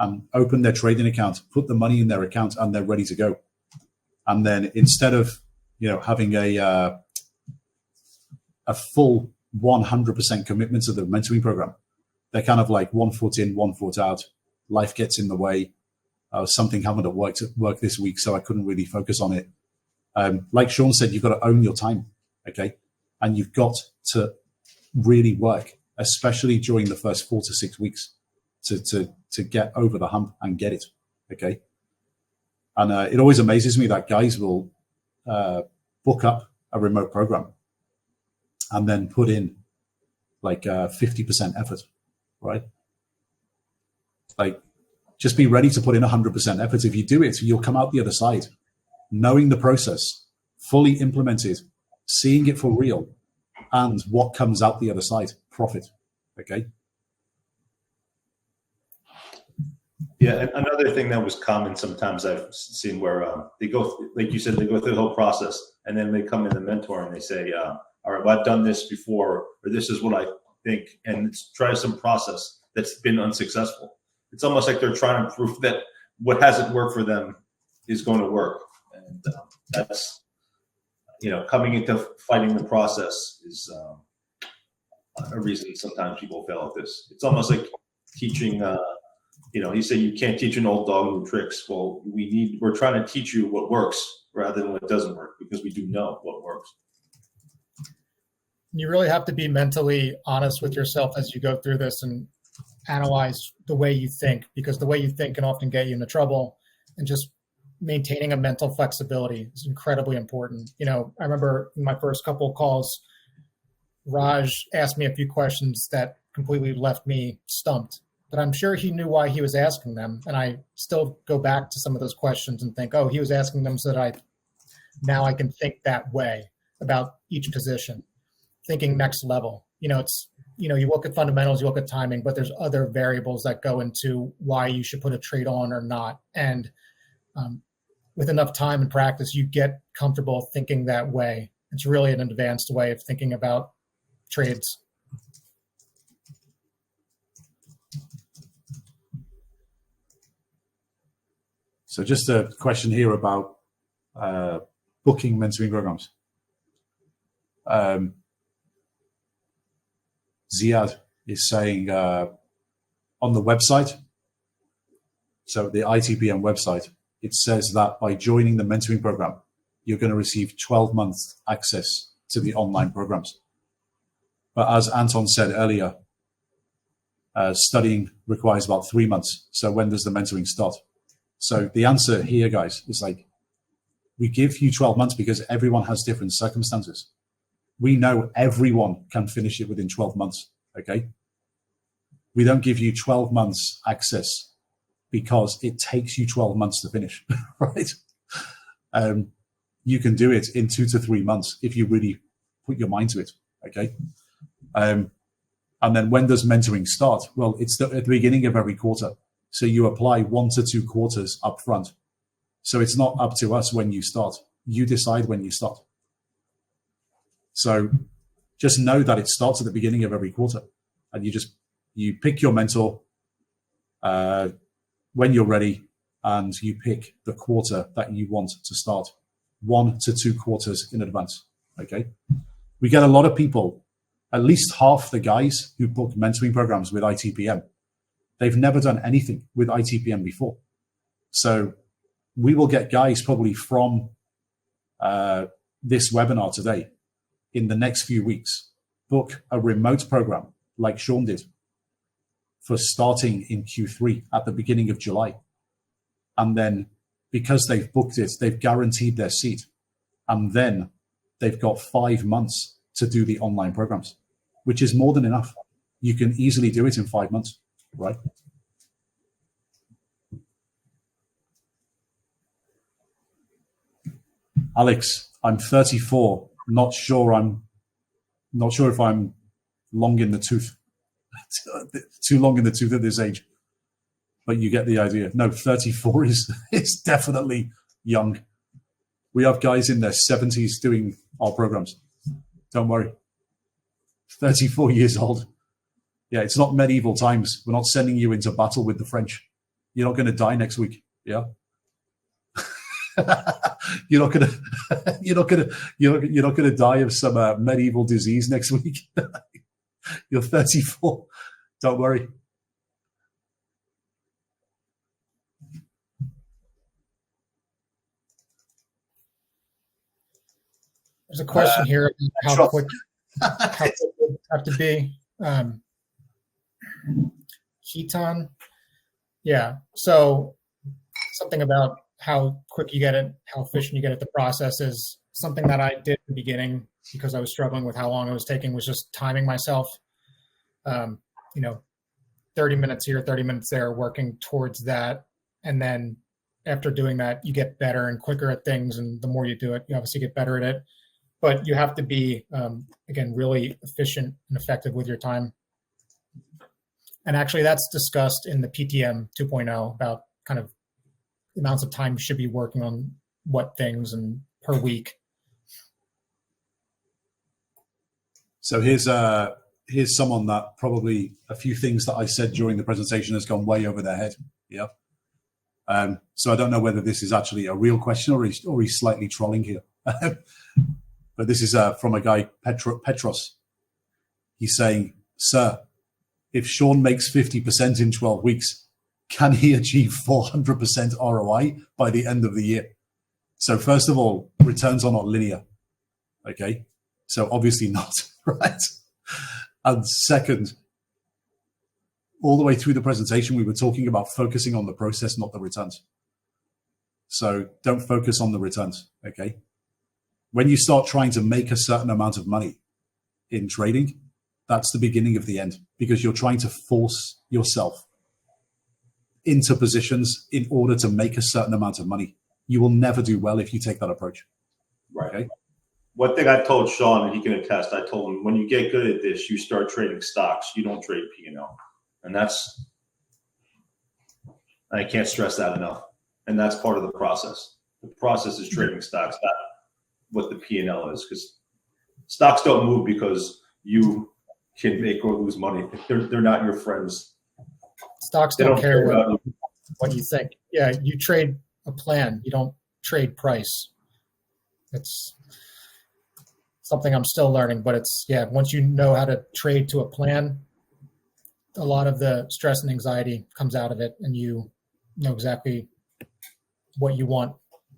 Speaker 1: and open their trading account, put the money in their account, and they're ready to go. And then instead of, having a full 100% commitment to the mentoring program, they're kind of like 1 foot in, 1 foot out. Life gets in the way. Something happened at work this week, so I couldn't really focus on it. Like Sean said, you've got to own your time, okay? And you've got to really work, especially during the first 4 to 6 weeks, to get over the hump and get it, okay? And it always amazes me that guys will book up a remote program and then put in like 50% effort, right? Like, just be ready to put in 100% effort. If you do it, you'll come out the other side, knowing the process, fully implemented, seeing it for real, and what comes out the other side, profit, okay?
Speaker 2: Yeah, and another thing that was common sometimes I've seen where they go, like you said, they go through the whole process, and then they come in the mentor and they say, all right, well, I've done this before, or this is what I think, and try some process that's been unsuccessful. It's almost like they're trying to prove that what hasn't worked for them is going to work. And that's, coming into fighting the process is a reason sometimes people fail at this. It's almost like teaching, you say you can't teach an old dog new tricks. Well, we're trying to teach you what works rather than what doesn't work, because we do know what works.
Speaker 3: You really have to be mentally honest with yourself as you go through this and analyze the way you think, because the way you think can often get you into trouble, and just maintaining a mental flexibility is incredibly important. I remember in my first couple of calls, Raj asked me a few questions that completely left me stumped, but I'm sure he knew why he was asking them. And I still go back to some of those questions and think, oh, he was asking them so that now I can think that way about each position, thinking next level. You look at fundamentals, you look at timing, but there's other variables that go into why you should put a trade on or not. And with enough time and practice, you get comfortable thinking that way. It's really an advanced way of thinking about trades.
Speaker 1: So just a question here about booking mentoring programs. Ziad is saying on the website, so the ITPM website, it says that by joining the mentoring program, you're going to receive 12 months access to the online programs. But as Anton said earlier, studying requires about 3 months. So when does the mentoring start? So the answer here, guys, is like, we give you 12 months because everyone has different circumstances. We know everyone can finish it within 12 months, okay? We don't give you 12 months access because it takes you 12 months to finish, right? You can do it in 2 to 3 months if you really put your mind to it, okay? And then when does mentoring start? Well, it's at the beginning of every quarter. So you apply 1 to 2 quarters up front. So it's not up to us when you start. You decide when you start. So just know that it starts at the beginning of every quarter. And you pick your mentor when you're ready, and you pick the quarter that you want to start, 1 to 2 quarters in advance, okay? We get a lot of people, at least half the guys who book mentoring programs with ITPM, they've never done anything with ITPM before. So we will get guys probably from this webinar today, in the next few weeks, book a remote program like Sean did for starting in Q3 at the beginning of July. And then because they've booked it, they've guaranteed their seat. And then they've got 5 months to do the online programs, which is more than enough. You can easily do it in 5 months, right? Alex, I'm 34. Not sure if I'm long in the tooth, too long in the tooth at this age, but you get the idea. No, 34 is definitely young. We have guys in their 70s doing our programs. Don't worry. 34 years old. Yeah, it's not medieval times. We're not sending you into battle with the French. You're not going to die next week. Yeah. You're not gonna die of some medieval disease next week. You're 34. Don't worry.
Speaker 3: There's a question here about how quick you have to be. Keaton, yeah. So something about how quick you get it, how efficient you get at the process is something that I did at the beginning because I was struggling with how long it was taking, was just timing myself. 30 minutes here, 30 minutes there, working towards that. And then after doing that, you get better and quicker at things. And the more you do it, you obviously get better at it. But you have to be, again, really efficient and effective with your time. And actually that's discussed in the PTM 2.0 about kind of amounts of time you should be working on what things and per week.
Speaker 1: So here's someone that probably a few things that I said during the presentation has gone way over their head. Yeah. So I don't know whether this is actually a real question or he's slightly trolling here. But this is from a guy, Petros. He's saying, sir, if Sean makes 50% in 12 weeks, can he achieve 400% ROI by the end of the year? So first of all, returns are not linear. Okay. So obviously not, right? And second, all the way through the presentation, we were talking about focusing on the process, not the returns. So don't focus on the returns. Okay. When you start trying to make a certain amount of money in trading, that's the beginning of the end, because you're trying to force yourself into positions in order to make a certain amount of money. You will never do well if you take that approach.
Speaker 2: Right.
Speaker 1: Okay?
Speaker 2: One thing I told Sean, and he can attest, I told him, when you get good at this, you start trading stocks. You don't trade P&L. And I can't stress that enough. And that's part of the process. The process is trading stocks, not what the P&L is, because stocks don't move because you can make or lose money. They're not your friends.
Speaker 3: Stocks don't care what you think. Yeah, you trade a plan. You don't trade price. It's something I'm still learning, but once you know how to trade to a plan, a lot of the stress and anxiety comes out of it, and you know exactly what you want,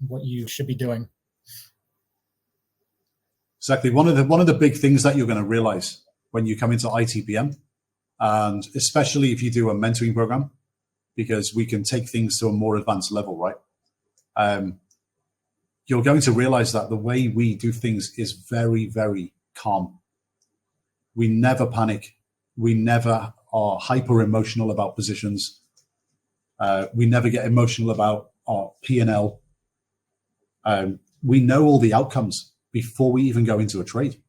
Speaker 3: what you should be doing.
Speaker 1: Exactly. One of the big things that you're going to realize when you come into ITPM, and especially if you do a mentoring program, because we can take things to a more advanced level, right? You're going to realize that the way we do things is very, very calm. We never panic. We never are hyper emotional about positions. We never get emotional about our P&L. We know all the outcomes before we even go into a trade.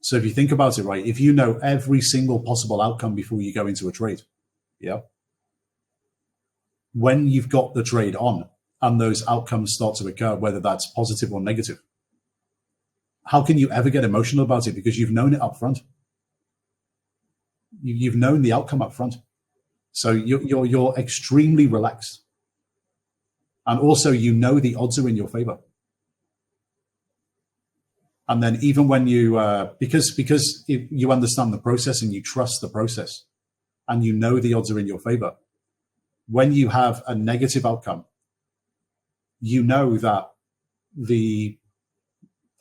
Speaker 1: So if you think about it, right, if you know every single possible outcome before you go into a trade, yeah, when you've got the trade on and those outcomes start to occur, whether that's positive or negative, how can you ever get emotional about it? Because you've known it up front. You've known the outcome up front. So you're extremely relaxed. And also, you know the odds are in your favor. And then even when you, because you understand the process and you trust the process and you know the odds are in your favor, when you have a negative outcome, you know that the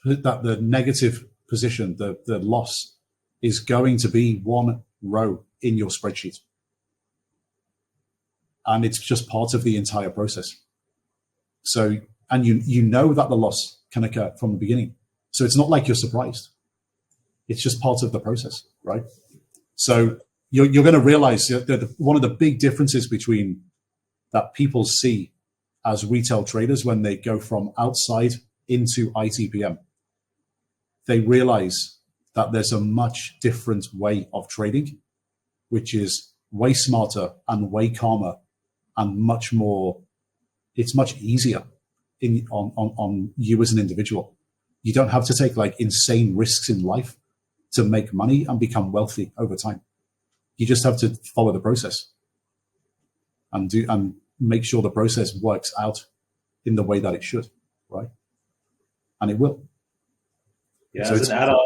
Speaker 1: negative position, the loss, is going to be one row in your spreadsheet. And it's just part of the entire process. So, and you know that the loss can occur from the beginning. So it's not like you're surprised. It's just part of the process, right? So you're going to realize that one of the big differences between that people see as retail traders when they go from outside into ITPM, they realize that there's a much different way of trading, which is way smarter and way calmer and much more, it's much easier on you as an individual. You don't have to take like insane risks in life to make money and become wealthy over time. You just have to follow the process and make sure the process works out in the way that it should, right? And it will.
Speaker 2: Yeah,
Speaker 1: so
Speaker 2: as an add-on,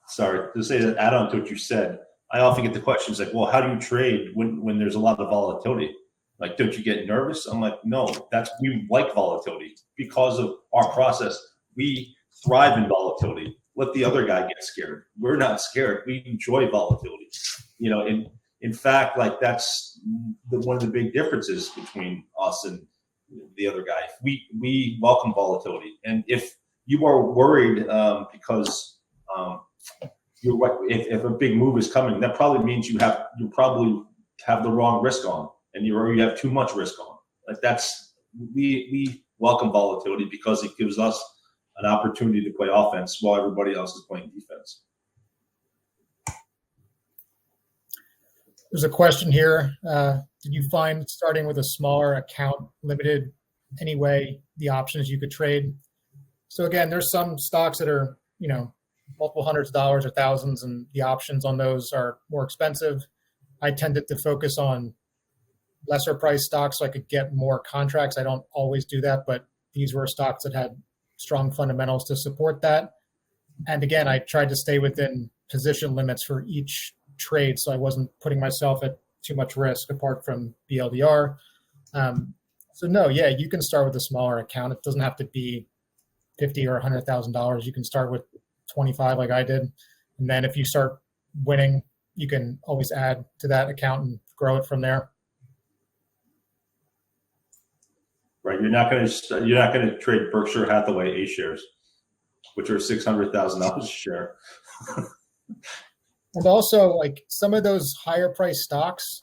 Speaker 2: sorry, to say an add-on to what you said, I often get the questions like, well, how do you trade when there's a lot of volatility? Like, don't you get nervous? I'm like, no, we like volatility because of our process. We thrive in volatility. Let the other guy get scared. We're not scared. We enjoy volatility. You know, in fact, like that's one of the big differences between us and the other guy. We welcome volatility. And if you are worried because if a big move is coming, that probably means you probably have the wrong risk on, and you have too much risk on. Like we welcome volatility because it gives us an opportunity to play offense while everybody else is playing defense.
Speaker 3: There's a question here. Did you find starting with a smaller account limited anyway the options you could trade? So again, there's some stocks that are, multiple hundreds of dollars or thousands, and the options on those are more expensive. I tended to focus on lesser price stocks so I could get more contracts. I don't always do that, but these were stocks that had strong fundamentals to support that. And again, I tried to stay within position limits for each trade, so I wasn't putting myself at too much risk apart from BLDR. So no, yeah, you can start with a smaller account. It doesn't have to be $50,000 or $100,000. You can start with 25 like I did. And then if you start winning, you can always add to that account and grow it from there.
Speaker 2: right? You're not going to trade Berkshire Hathaway A shares, which are $600,000 a share.
Speaker 3: And also, like some of those higher price stocks,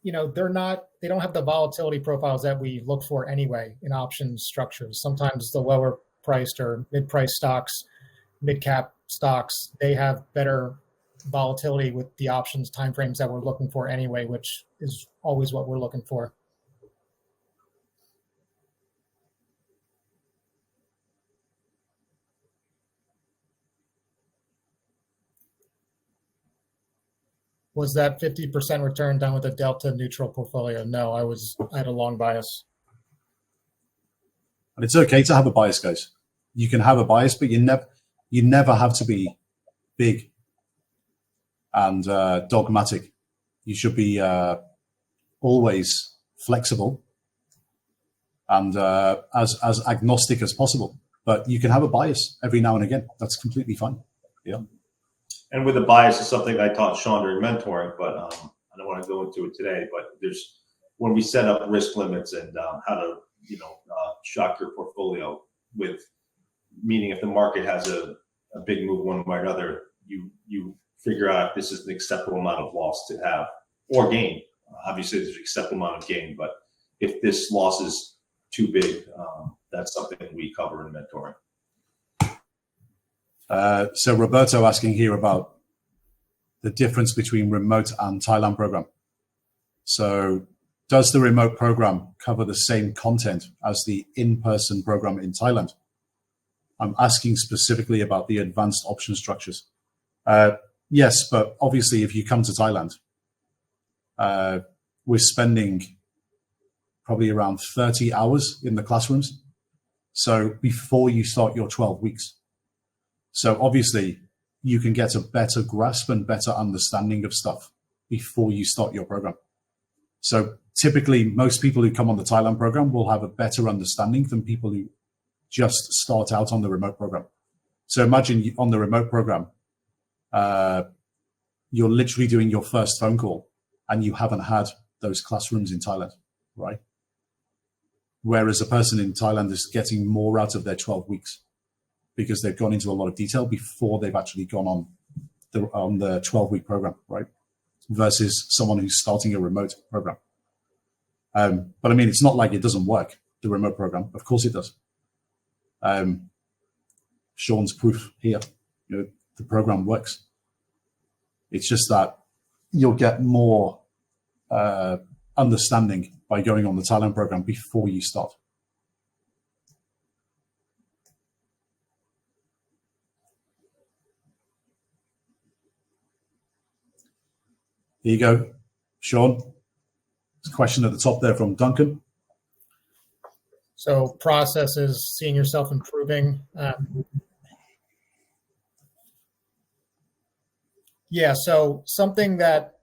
Speaker 3: you know, they don't have the volatility profiles that we look for anyway in options structures. Sometimes the lower priced or mid-priced stocks, mid-cap stocks, they have better volatility with the options timeframes that we're looking for anyway, which is always what we're looking for. Was that 50% return done with a delta neutral portfolio? No, I had a long bias.
Speaker 1: And it's okay to have a bias, guys. You can have a bias, but you never have to be big and dogmatic. You should be always flexible and as agnostic as possible. But you can have a bias every now and again. That's completely fine. Yeah.
Speaker 2: And with a bias is something I taught Sean during mentoring, but I don't want to go into it today. But there's when we set up risk limits and how to shock your portfolio with, meaning if the market has a big move one way or another, you figure out if this is an acceptable amount of loss to have or gain. Obviously, there's an acceptable amount of gain, but if this loss is too big, that's something we cover in mentoring.
Speaker 1: So Roberto asking here about the difference between remote and Thailand program. So does the remote program cover the same content as the in-person program in Thailand? I'm asking specifically about the advanced option structures. Yes, but obviously if you come to Thailand, we're spending probably around 30 hours in the classrooms. So before you start your 12 weeks. So obviously you can get a better grasp and better understanding of stuff before you start your program. So typically most people who come on the Thailand program will have a better understanding than people who just start out on the remote program. So imagine on the remote program, you're literally doing your first phone call and you haven't had those classrooms in Thailand, right? Whereas a person in Thailand is getting more out of their 12 weeks because they've gone into a lot of detail before they've actually gone on the 12-week program, right? Versus someone who's starting a remote program. But I mean, it's not like it doesn't work, the remote program. Of course it does. Sean's proof here, the program works. It's just that you'll get more understanding by going on the Thailand program before you start. Here you go, Sean. There's a question at the top there from Duncan.
Speaker 3: So processes, seeing yourself improving. Yeah, so something that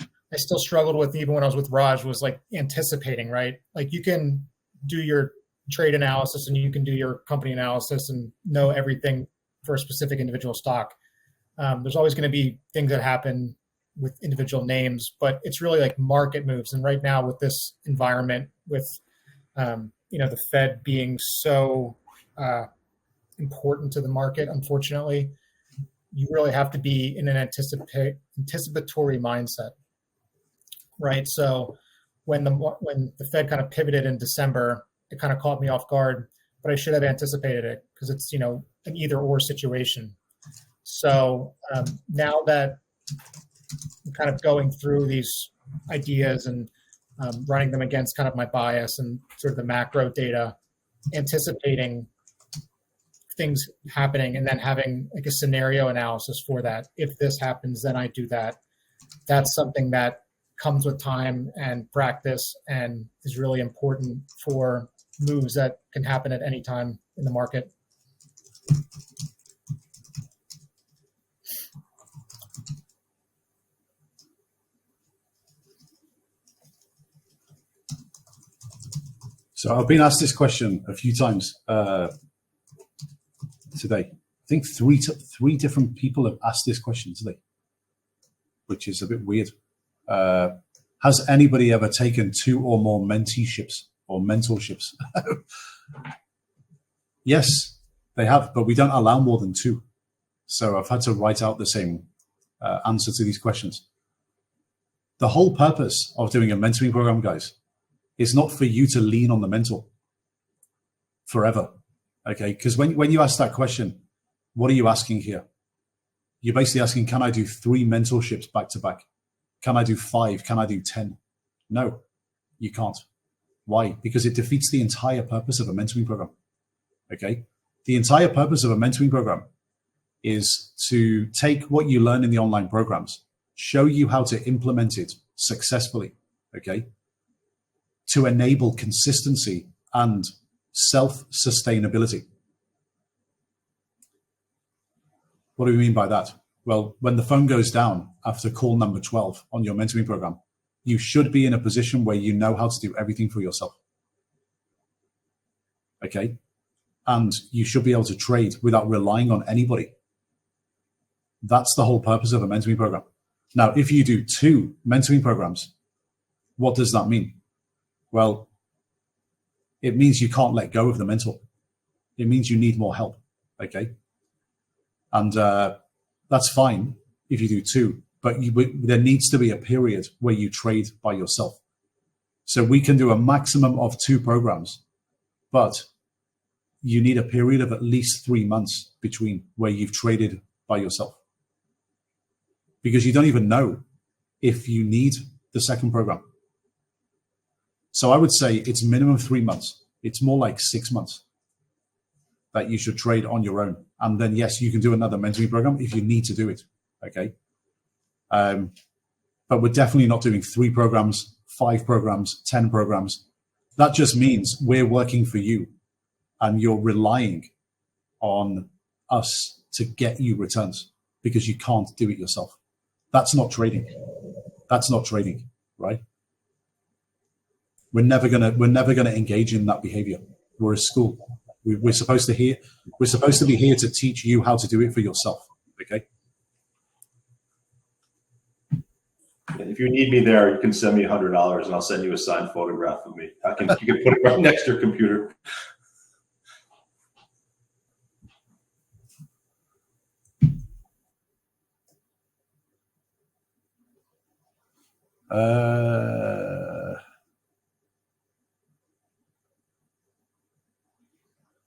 Speaker 3: I still struggled with even when I was with Raj was like anticipating, right? Like you can do your trade analysis and you can do your company analysis and know everything for a specific individual stock. There's always going to be things that happen with individual names, but it's really like market moves. And right now with this environment, with the Fed being so important to the market, unfortunately, you really have to be in an anticipatory mindset, right? So when the Fed kind of pivoted in December, it kind of caught me off guard, but I should have anticipated it because it's an either or situation. So now that I'm kind of going through these ideas and running them against kind of my bias and sort of the macro data, anticipating things happening and then having like a scenario analysis for that. If this happens, then I do that. That's something that comes with time and practice and is really important for moves that can happen at any time in the market.
Speaker 1: So I've been asked this question a few times today. I think three different people have asked this question today, which is a bit weird. How Has anybody ever taken 2 or more menteeships or mentorships? Yes, they have, but we don't allow more than 2. So I've had to write out the same answer to these questions. The whole purpose of doing a mentoring program, guys, is not for you to lean on the mentor forever. Okay, because when you ask that question, what are you asking here? You're basically asking, can I do 3 mentorships back to back? Can I do 5? Can I do 10? No, you can't. Why? Because it defeats the entire purpose of a mentoring program. Okay, the entire purpose of a mentoring program is to take what you learn in the online programs, show you how to implement it successfully, okay, to enable consistency and self-sustainability. What do we mean by that? Well, when the phone goes down after call number 12 on your mentoring program, you should be in a position where you know how to do everything for yourself. Okay? And you should be able to trade without relying on anybody. That's the whole purpose of a mentoring program. Now, if you do 2 mentoring programs, what does that mean? Well, it means you can't let go of the mentor. It means you need more help. Okay? And that's fine if you do 2, but there needs to be a period where you trade by yourself. So we can do a maximum of 2 programs, but you need a period of at least 3 months between where you've traded by yourself, because you don't even know if you need the second program. So I would say it's minimum 3 months. It's more like 6 months that you should trade on your own. And then, yes, you can do another mentoring program if you need to do it, okay? But we're definitely not doing 3 programs, 5 programs, 10 programs. That just means we're working for you and you're relying on us to get you returns because you can't do it yourself. That's not trading. That's not trading, right? We're never gonna engage in that behavior. We're a school. We're supposed to be here to teach you how to do it for yourself. Okay.
Speaker 2: If you need me there, you can send me $100 and I'll send you a signed photograph of me. You can put it right next to your computer.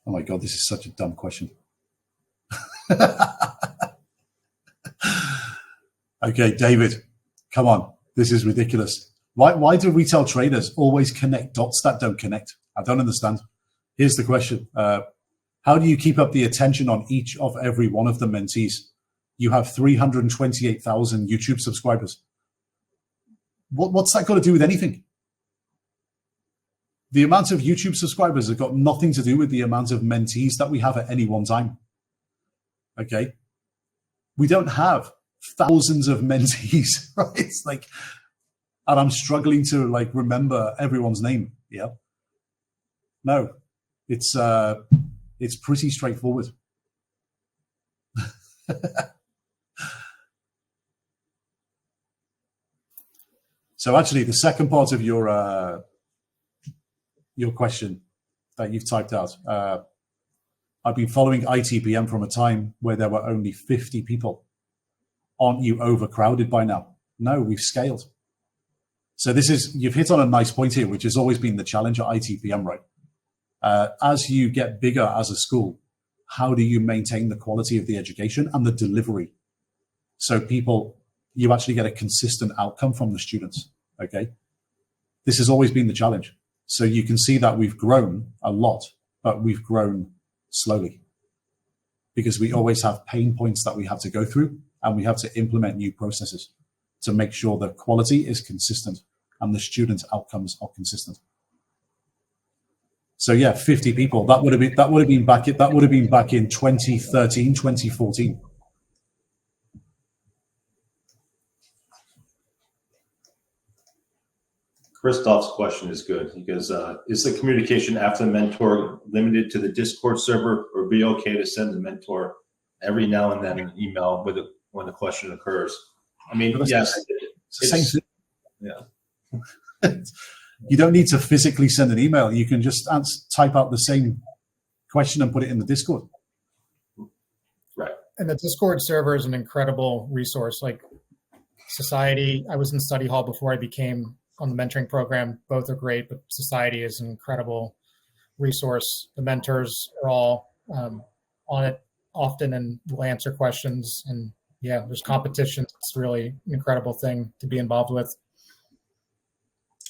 Speaker 1: Oh my God, this is such a dumb question. Okay, David, come on. This is ridiculous. Why do retail traders always connect dots that don't connect? I don't understand. Here's the question. How do you keep up the attention on each of every one of the mentees? You have 328,000 YouTube subscribers. What's that got to do with anything? The amount of YouTube subscribers have got nothing to do with the amount of mentees that we have at any one time. Okay. We don't have thousands of mentees, right? It's like, and I'm struggling to like remember everyone's name. Yeah. No, it's pretty straightforward. So actually the second part of your question that you've typed out, I've been following ITPM from a time where there were only 50 people. Aren't you overcrowded by now? No, we've scaled. So you've hit on a nice point here, which has always been the challenge at ITPM, right? As you get bigger as a school, how do you maintain the quality of the education and the delivery? So you actually get a consistent outcome from the students, okay? This has always been the challenge. So you can see that we've grown a lot, but we've grown slowly because we always have pain points that we have to go through and we have to implement new processes to make sure the quality is consistent and the student outcomes are consistent. So yeah, 50 people, that would have been back in 2013, 2014.
Speaker 2: Christoph's question is good. He goes, is the communication after the mentor limited to the Discord server, or be okay to send the mentor every now and then an email when the question occurs? I mean, yes.
Speaker 1: It's the same thing.
Speaker 2: Yeah.
Speaker 1: You don't need to physically send an email. You can just type out the same question and put it in the Discord.
Speaker 2: Right.
Speaker 3: And the Discord server is an incredible resource. Like Society, I was in study hall before I became on the mentoring program. Both are great, but Society is an incredible resource. The mentors are all on it often and will answer questions. And yeah, there's competition. It's really an incredible thing to be involved with.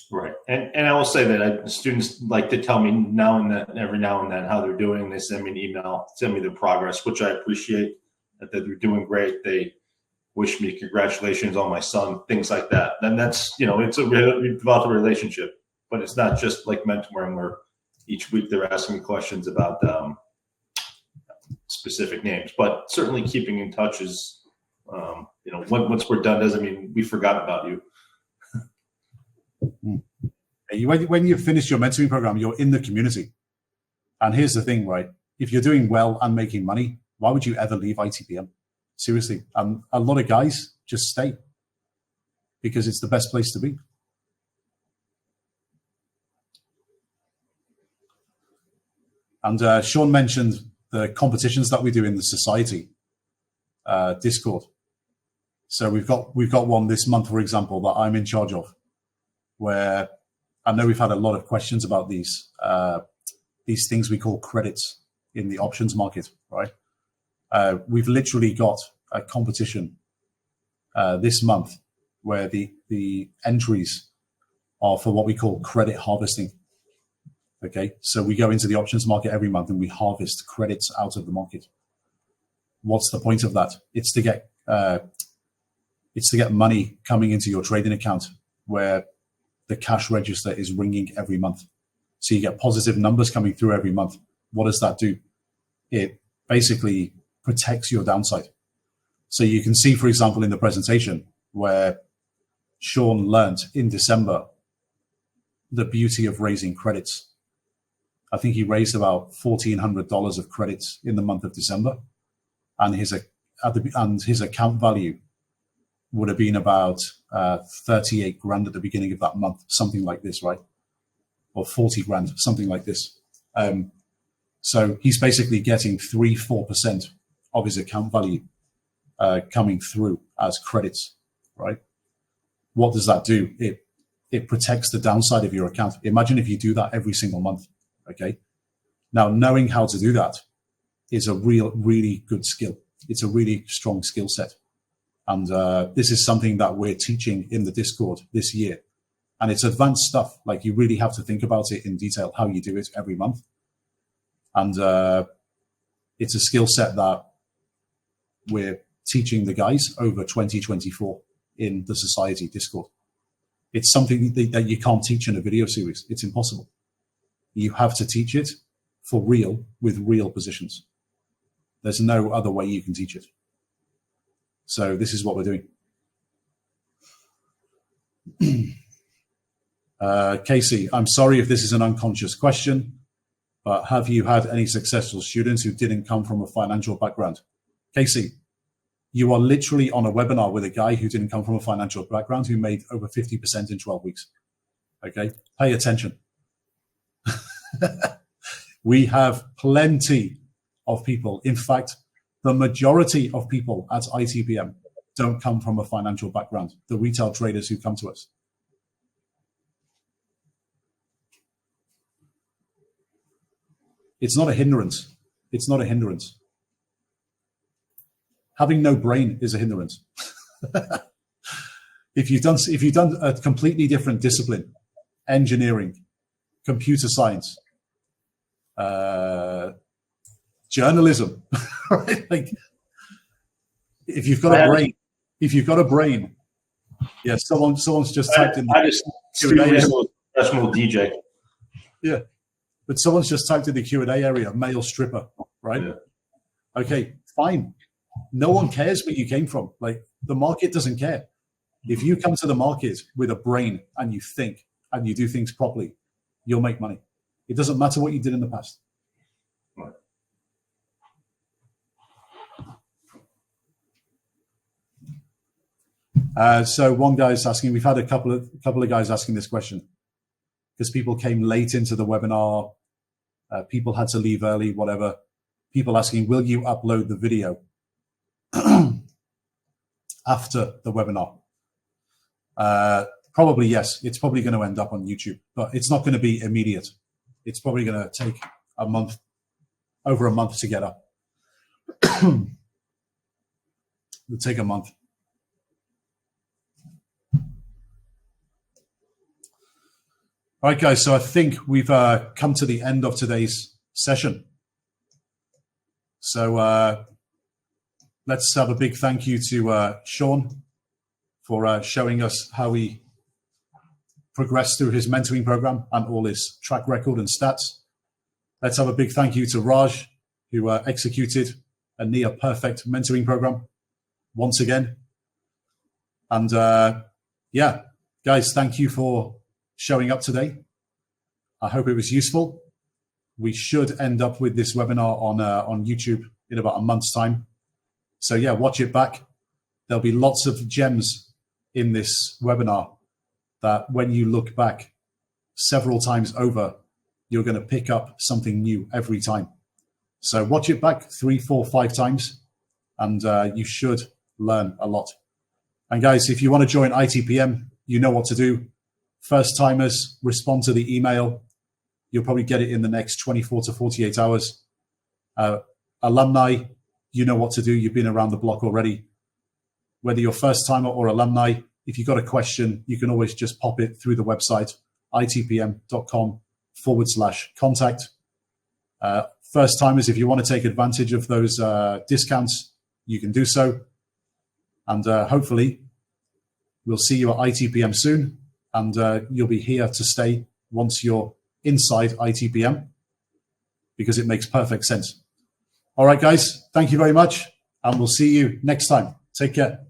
Speaker 2: Right. And I will say that students like to tell me now and then, every now and then, how they're doing. They send me an email, send me their progress, which I appreciate, that they're doing great. They wish me congratulations on my son, things like that. And that's, it's we've developed a relationship, but it's not just like mentoring where each week they're asking me questions about specific names, but certainly keeping in touch is, once we're done doesn't mean we forgot about you.
Speaker 1: When you finish your mentoring program, you're in the community. And here's the thing, right? If you're doing well and making money, why would you ever leave ITPM? Seriously. And a lot of guys just stay because it's the best place to be. And Sean mentioned the competitions that we do in the Society Discord. So we've got one this month, for example, that I'm in charge of, where I know we've had a lot of questions about these things we call credits in the options market, right? We've literally got a competition this month where the entries are for what we call credit harvesting. Okay, so we go into the options market every month and we harvest credits out of the market. What's the point of that? It's to get money coming into your trading account where the cash register is ringing every month. So you get positive numbers coming through every month. What does that do? It basically protects your downside. So you can see, for example, in the presentation where Sean learned in December the beauty of raising credits. I think he raised about $1,400 of credits in the month of December, and his account value would have been about 38 grand at the beginning of that month, something like this, right? Or 40 grand, something like this. So he's basically getting 3-4% of his account value coming through as credits, right? What does that do? It protects the downside of your account. Imagine if you do that every single month. Okay. Now, knowing how to do that is a really good skill. It's a really strong skill set. And this is something that we're teaching in the Discord this year. And it's advanced stuff. Like, you really have to think about it in detail, how you do it every month. And it's a skill set that we're teaching the guys over 2024 in the Society Discord. It's something that you can't teach in a video series. It's impossible. You have to teach it for real with real positions. There's no other way you can teach it. So this is what we're doing. Casey, I'm sorry if this is an unconscious question, but have you had any successful students who didn't come from a financial background? Casey, you are literally on a webinar with a guy who didn't come from a financial background who made over 50% in 12 weeks. Okay, pay attention. We have plenty of people. In fact, the majority of people at ITPM don't come from a financial background, the retail traders who come to us. It's not a hindrance. It's not a hindrance. Having no brain is a hindrance. If you've done a completely different discipline, engineering, computer science, journalism, right? Like, if you've got a brain, yeah. Someone's just typed in.
Speaker 2: I just professional DJ.
Speaker 1: Yeah, but someone's just typed in the Q&A area, male stripper, right? Yeah. Okay, fine. No one cares where you came from. Like, the market doesn't care. If you come to the market with a brain and you think and you do things properly, you'll make money. It doesn't matter what you did in the past.
Speaker 2: Right.
Speaker 1: So one guy's asking, we've had a couple of guys asking this question because people came late into the webinar. People had to leave early, whatever. People asking, will you upload the video after the webinar? Probably yes. It's probably going to end up on YouTube, but it's not going to be immediate. It's probably going to take a month, over a month to get up. It'll take a month. All right, guys. So I think we've come to the end of today's session. So let's have a big thank you to Sean for showing us how he progressed through his mentoring program and all his track record and stats. Let's have a big thank you to Raj, who executed a near perfect mentoring program once again. And yeah, guys, thank you for showing up today. I hope it was useful. We should end up with this webinar on YouTube in about a month's time. So yeah, watch it back. There'll be lots of gems in this webinar that when you look back several times over, you're going to pick up something new every time. So watch it back 3, 4, 5 times, and you should learn a lot. And guys, if you want to join ITPM, you know what to do. First timers, respond to the email. You'll probably get it in the next 24 to 48 hours. Alumni, you know what to do. You've been around the block already. Whether you're first timer or alumni, if you've got a question, you can always just pop it through the website, itpm.com/contact. First timers, if you want to take advantage of those discounts, you can do so. And hopefully we'll see you at ITPM soon, and you'll be here to stay once you're inside ITPM, because it makes perfect sense. All right, guys, thank you very much, and we'll see you next time. Take care.